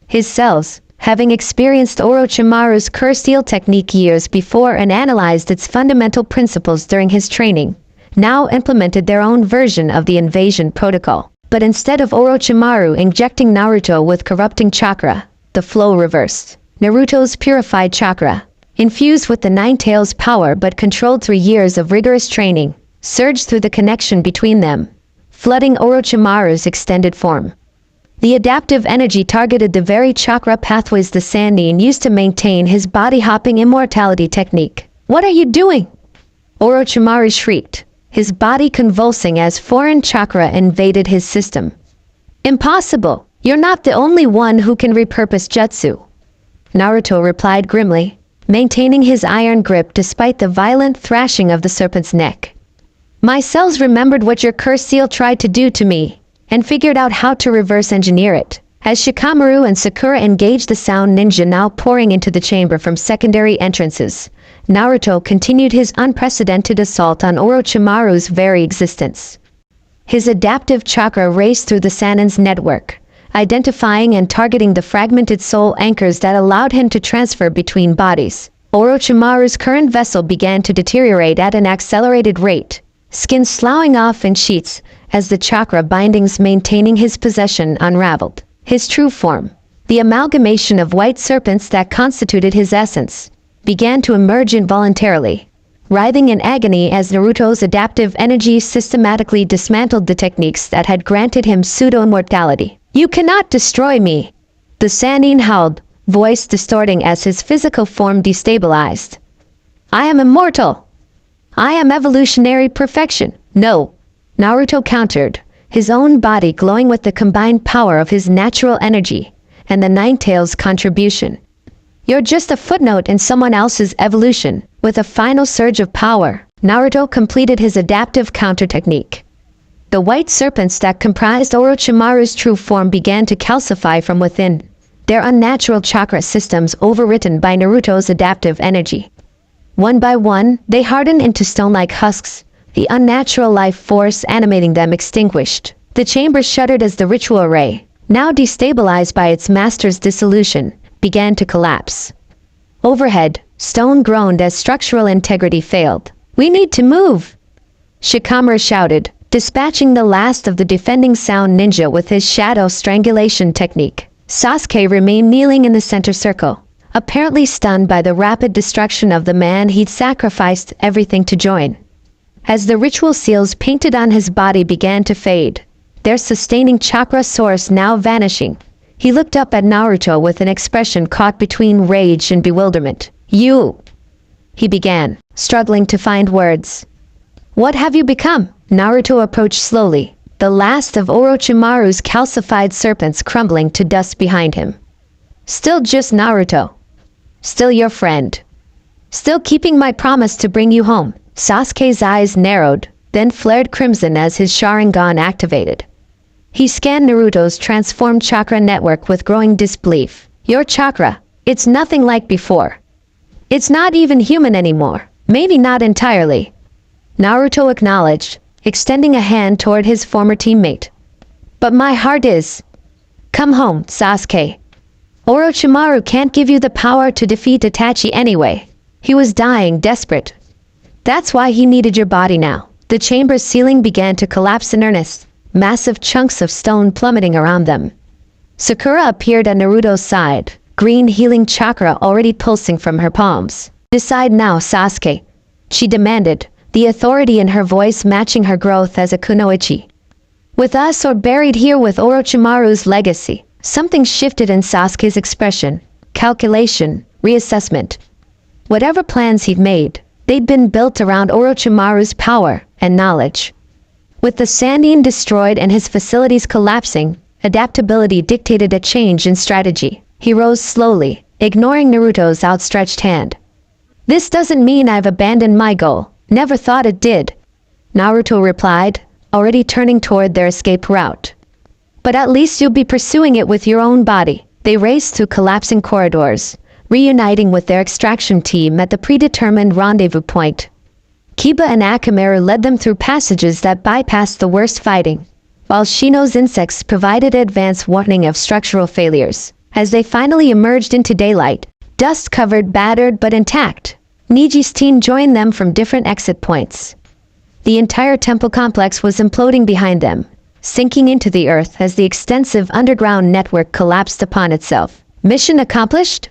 His cells, having experienced Orochimaru's curse seal technique years before and analyzed its fundamental principles during his training, now implemented their own version of the invasion protocol. But instead of Orochimaru injecting Naruto with corrupting chakra, the flow reversed. Naruto's purified chakra, infused with the Nine Tails' power but controlled through years of rigorous training, surged through the connection between them, flooding Orochimaru's extended form. The adaptive energy targeted the very chakra pathways the Sannin used to maintain his body-hopping immortality technique. "What are you doing?" Orochimaru shrieked, his body convulsing as foreign chakra invaded his system. "Impossible! You're not the only one who can repurpose Jutsu," Naruto replied grimly, maintaining his iron grip despite the violent thrashing of the serpent's neck. "My cells remembered what your curse seal tried to do to me, and figured out how to reverse engineer it." As Shikamaru and Sakura engaged the sound ninja now pouring into the chamber from secondary entrances, Naruto continued his unprecedented assault on Orochimaru's very existence. His adaptive chakra raced through the Sannin's network, identifying and targeting the fragmented soul anchors that allowed him to transfer between bodies. Orochimaru's current vessel began to deteriorate at an accelerated rate, skin sloughing off in sheets as the chakra bindings maintaining his possession unraveled. His true form, the amalgamation of white serpents that constituted his essence, began to emerge involuntarily, writhing in agony as Naruto's adaptive energy systematically dismantled the techniques that had granted him pseudo-immortality. "You cannot destroy me!" the Sannin howled, voice distorting as his physical form destabilized. "I am immortal! I am evolutionary perfection!" "No!" Naruto countered, his own body glowing with the combined power of his natural energy and the Nine Tails' contribution. "You're just a footnote in someone else's evolution." With a final surge of power, Naruto completed his adaptive counter technique. The white serpents that comprised Orochimaru's true form began to calcify from within, their unnatural chakra systems overwritten by Naruto's adaptive energy. One by one, they hardened into stone-like husks, the unnatural life force animating them extinguished. The chamber shuddered as the ritual ray, now destabilized by its master's dissolution, began to collapse. Overhead, stone groaned as structural integrity failed. "We need to move!" Shikamaru shouted, dispatching the last of the defending sound ninja with his shadow strangulation technique. Sasuke remained kneeling in the center circle, apparently stunned by the rapid destruction of the man he'd sacrificed everything to join. As the ritual seals painted on his body began to fade, their sustaining chakra source now vanishing, he looked up at Naruto with an expression caught between rage and bewilderment. "You," he began, struggling to find words. "What have you become?" Naruto approached slowly, the last of Orochimaru's calcified serpents crumbling to dust behind him. "Still just Naruto. Still your friend. Still keeping my promise to bring you home." Sasuke's eyes narrowed, then flared crimson as his Sharingan activated. He scanned Naruto's transformed chakra network with growing disbelief. "Your chakra, it's nothing like before. It's not even human anymore." "Maybe not entirely," Naruto acknowledged, extending a hand toward his former teammate. "But my heart is." "Come home, Sasuke. Orochimaru can't give you the power to defeat Itachi anyway. He was dying, desperate. That's why he needed your body now." The chamber's ceiling began to collapse in earnest, massive chunks of stone plummeting around them. Sakura appeared at Naruto's side, green healing chakra already pulsing from her palms. "Decide now, Sasuke," she demanded, the authority in her voice matching her growth as a kunoichi. "With us or buried here with Orochimaru's legacy." Something shifted in Sasuke's expression. Calculation, reassessment. Whatever plans he'd made, they'd been built around Orochimaru's power and knowledge. With the Sannin destroyed and his facilities collapsing, adaptability dictated a change in strategy. He rose slowly, ignoring Naruto's outstretched hand. "This doesn't mean I've abandoned my goal. Never thought it did," Naruto replied, already turning toward their escape route. "But at least you'll be pursuing it with your own body." They raced through collapsing corridors, reuniting with their extraction team at the predetermined rendezvous point. Kiba and Akamaru led them through passages that bypassed the worst fighting, while Shino's insects provided advance warning of structural failures. As they finally emerged into daylight, dust-covered, battered but intact, Niji's team joined them from different exit points. The entire temple complex was imploding behind them, sinking into the earth as the extensive underground network collapsed upon itself. "Mission accomplished?"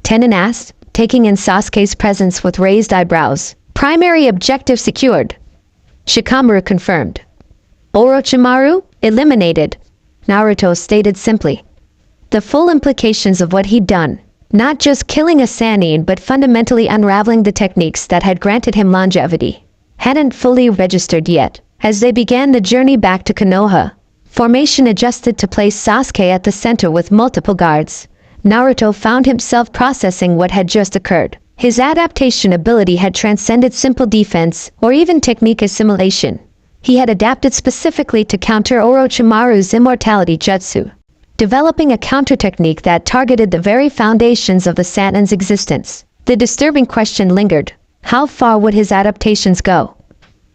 Tenon asked, taking in Sasuke's presence with raised eyebrows. "Primary objective secured," Shikamaru confirmed. "Orochimaru eliminated," Naruto stated simply. The full implications of what he'd done, not just killing a Sannin but fundamentally unraveling the techniques that had granted him longevity, hadn't fully registered yet. As they began the journey back to Konoha, formation adjusted to place Sasuke at the center with multiple guards. Naruto found himself processing what had just occurred. His adaptation ability had transcended simple defense or even technique assimilation. He had adapted specifically to counter Orochimaru's immortality jutsu, developing a counter technique that targeted the very foundations of the Sannin's existence. The disturbing question lingered: how far would his adaptations go?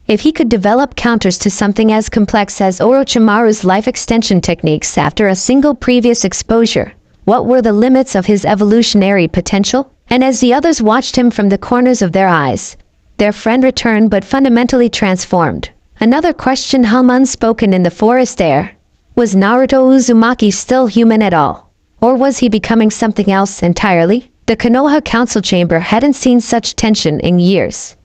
If he could develop counters to something as complex as Orochimaru's life extension techniques after a single previous exposure, what were the limits of his evolutionary potential? And as the others watched him from the corners of their eyes, their friend returned but fundamentally transformed. Another question hung unspoken in the forest air. Was Naruto Uzumaki still human at all? Or was he becoming something else entirely? The Konoha Council Chamber hadn't seen such tension in years.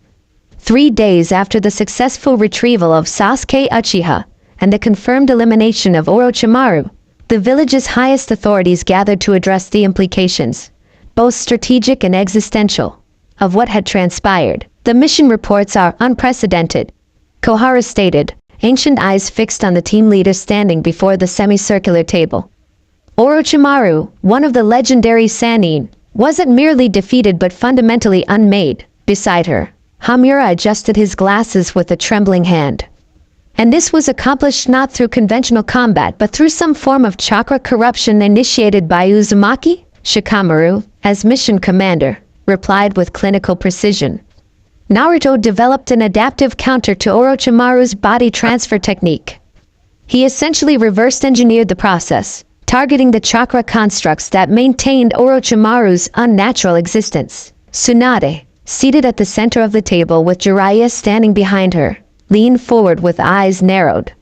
3 days after the successful retrieval of Sasuke Uchiha and the confirmed elimination of Orochimaru, the village's highest authorities gathered to address the implications, both strategic and existential, of what had transpired. "The mission reports are unprecedented," Kohara stated, ancient eyes fixed on the team leader standing before the semicircular table. Orochimaru, one of the legendary Sannin, wasn't merely defeated but fundamentally unmade. Beside her, Hamura adjusted his glasses with a trembling hand. "And this was accomplished not through conventional combat but through some form of chakra corruption initiated by Uzumaki?" Shikamaru, as mission commander, replied with clinical precision. Naruto developed an adaptive counter to Orochimaru's body transfer technique. He essentially reverse-engineered the process, targeting the chakra constructs that maintained Orochimaru's unnatural existence. Tsunade, seated at the center of the table with Jiraiya standing behind her, leaned forward with eyes narrowed.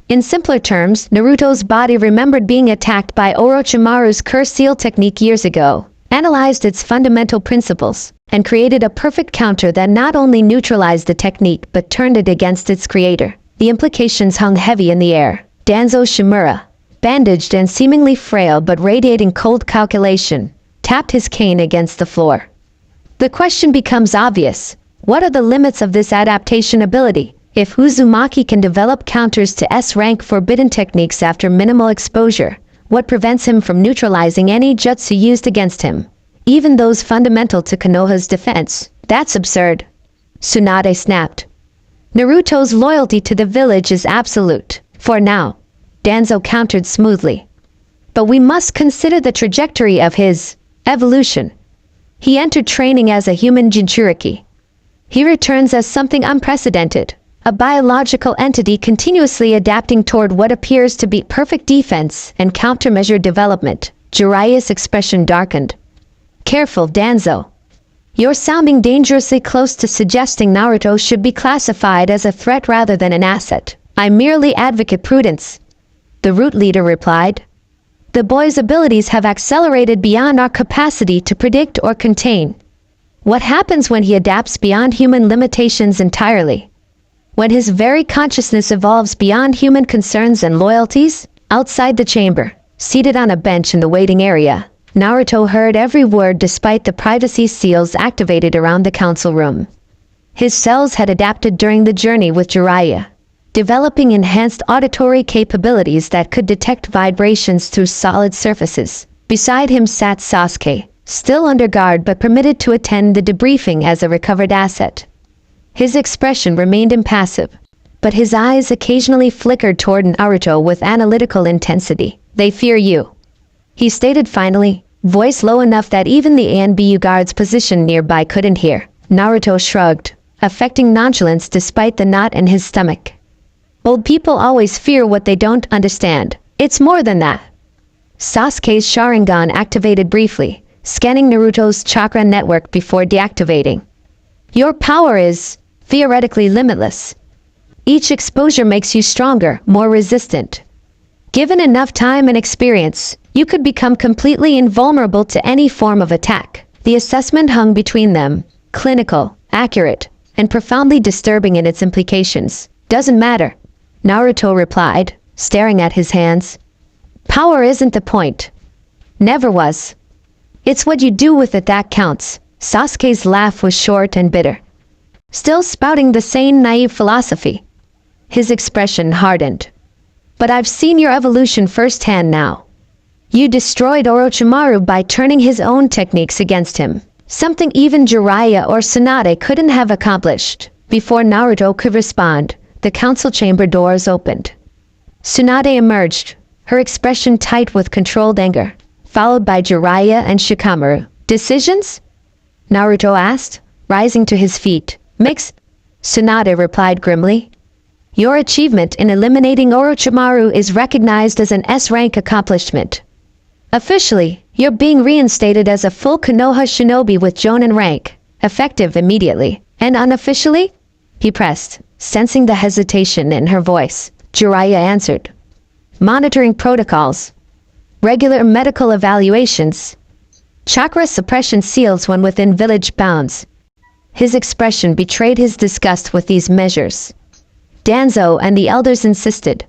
In simpler terms, Naruto's body remembered being attacked by Orochimaru's curse seal technique years ago, analyzed its fundamental principles, and created a perfect counter that not only neutralized the technique but turned it against its creator. The implications hung heavy in the air. Danzo Shimura, bandaged and seemingly frail but radiating cold calculation, tapped his cane against the floor. The question becomes obvious. What are the limits of this adaptation ability? If Uzumaki can develop counters to S-rank forbidden techniques after minimal exposure, what prevents him from neutralizing any jutsu used against him, even those fundamental to Konoha's defense? That's absurd. Tsunade snapped. Naruto's loyalty to the village is absolute, for now, Danzo countered smoothly. But we must consider the trajectory of his evolution. He entered training as a human Jinchuriki. He returns as something unprecedented, a biological entity continuously adapting toward what appears to be perfect defense and countermeasure development. Jiraiya's expression darkened. Careful, Danzo. You're sounding dangerously close to suggesting Naruto should be classified as a threat rather than an asset. I merely advocate prudence, the root leader replied. The boy's abilities have accelerated beyond our capacity to predict or contain. What happens when he adapts beyond human limitations entirely? When his very consciousness evolves beyond human concerns and loyalties? Outside the chamber, seated on a bench in the waiting area, Naruto heard every word despite the privacy seals activated around the council room. His cells had adapted during the journey with Jiraiya, developing enhanced auditory capabilities that could detect vibrations through solid surfaces. Beside him sat Sasuke, still under guard but permitted to attend the debriefing as a recovered asset. His expression remained impassive, but his eyes occasionally flickered toward Naruto with analytical intensity. "They fear you," he stated finally, voice low enough that even the ANBU guards positioned nearby couldn't hear. Naruto shrugged, affecting nonchalance despite the knot in his stomach. "Old people always fear what they don't understand. It's more than that." Sasuke's Sharingan activated briefly, scanning Naruto's chakra network before deactivating. "Your power is theoretically limitless. Each exposure makes you stronger, more resistant. Given enough time and experience, you could become completely invulnerable to any form of attack." The assessment hung between them, clinical, accurate, and profoundly disturbing in its implications. "Doesn't matter," Naruto replied, staring at his hands. "Power isn't the point. Never was. It's what you do with it that counts." Sasuke's laugh was short and bitter, still spouting the same naive philosophy. His expression hardened. "But I've seen your evolution firsthand now. You destroyed Orochimaru by turning his own techniques against him, something even Jiraiya or Tsunade couldn't have accomplished." Before Naruto could respond, the council chamber doors opened. Tsunade emerged, her expression tight with controlled anger, followed by Jiraiya and Shikamaru. "Decisions?" Naruto asked, rising to his feet. "Mix," Tsunade replied grimly. "Your achievement in eliminating Orochimaru is recognized as an S-rank accomplishment. Officially, you're being reinstated as a full Konoha shinobi with Jonin rank, effective immediately. And unofficially?" he pressed, sensing the hesitation in her voice. Jiraiya answered. "Monitoring protocols, regular medical evaluations, chakra suppression seals when within village bounds." His expression betrayed his disgust with these measures. Danzo and the elders insisted.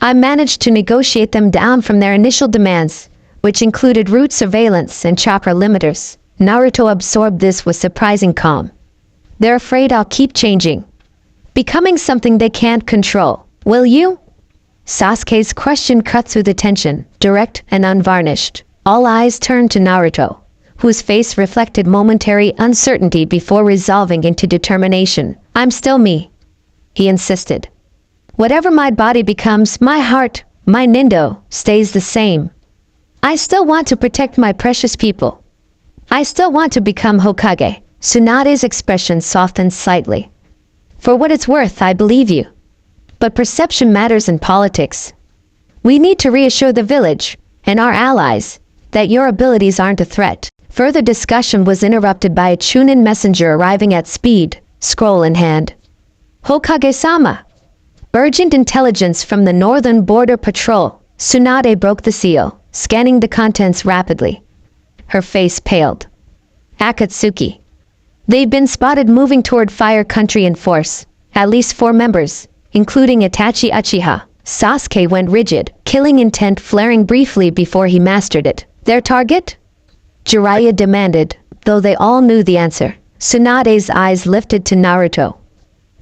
"I managed to negotiate them down from their initial demands, which included route surveillance and chakra limiters." Naruto absorbed this with surprising calm. "They're afraid I'll keep changing, becoming something they can't control. Will you?" Sasuke's question cut through the tension, direct and unvarnished. All eyes turned to Naruto, whose face reflected momentary uncertainty before resolving into determination. "I'm still me," he insisted. "Whatever my body becomes, my heart, my Nindo, stays the same. I still want to protect my precious people. I still want to become Hokage." Tsunade's expression softened slightly. "For what it's worth, I believe you. But perception matters in politics. We need to reassure the village, and our allies, that your abilities aren't a threat." Further discussion was interrupted by a Chunin messenger arriving at speed, scroll in hand. "Hokage-sama! Urgent intelligence from the Northern Border Patrol." Tsunade broke the seal, scanning the contents rapidly. Her face paled. "Akatsuki. They've been spotted moving toward Fire Country in force. At least 4 members, including Itachi Uchiha." Sasuke went rigid, killing intent flaring briefly before he mastered it. "Their target?" Jiraiya demanded, though they all knew the answer. Tsunade's eyes lifted to Naruto.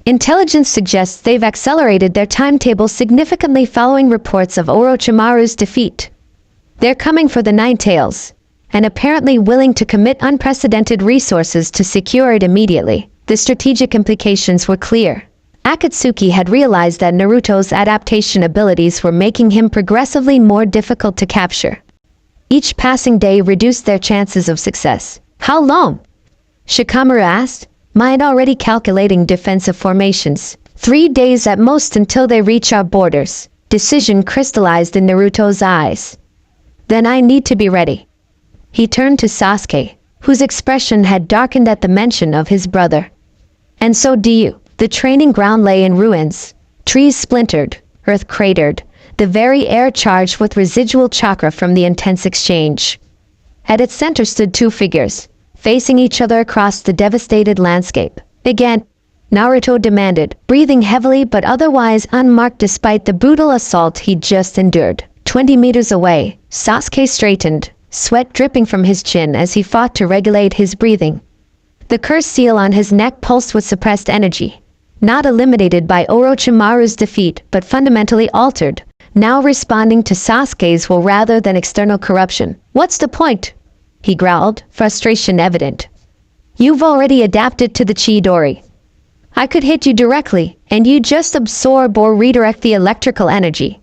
"Intelligence suggests they've accelerated their timetable significantly following reports of Orochimaru's defeat. They're coming for the Nine Tails, and apparently willing to commit unprecedented resources to secure it immediately." The strategic implications were clear. Akatsuki had realized that Naruto's adaptation abilities were making him progressively more difficult to capture. Each passing day reduced their chances of success. "How long?" Shikamaru asked, mind already calculating defensive formations. 3 days at most until they reach our borders. Decision crystallized in Naruto's eyes. "Then I need to be ready." He turned to Sasuke, whose expression had darkened at the mention of his brother. "And so do you." The training ground lay in ruins, trees splintered, earth cratered, the very air charged with residual chakra from the intense exchange. At its center stood 2 figures, facing each other across the devastated landscape. "Again," Naruto demanded, breathing heavily but otherwise unmarked despite the brutal assault he'd just endured. 20 meters away, Sasuke straightened, sweat dripping from his chin as he fought to regulate his breathing. The curse seal on his neck pulsed with suppressed energy, not eliminated by Orochimaru's defeat but fundamentally altered, now responding to Sasuke's will rather than external corruption. "What's the point?" he growled, frustration evident. You've already adapted to the Chidori. I could hit you directly, and you just absorb or redirect the electrical energy.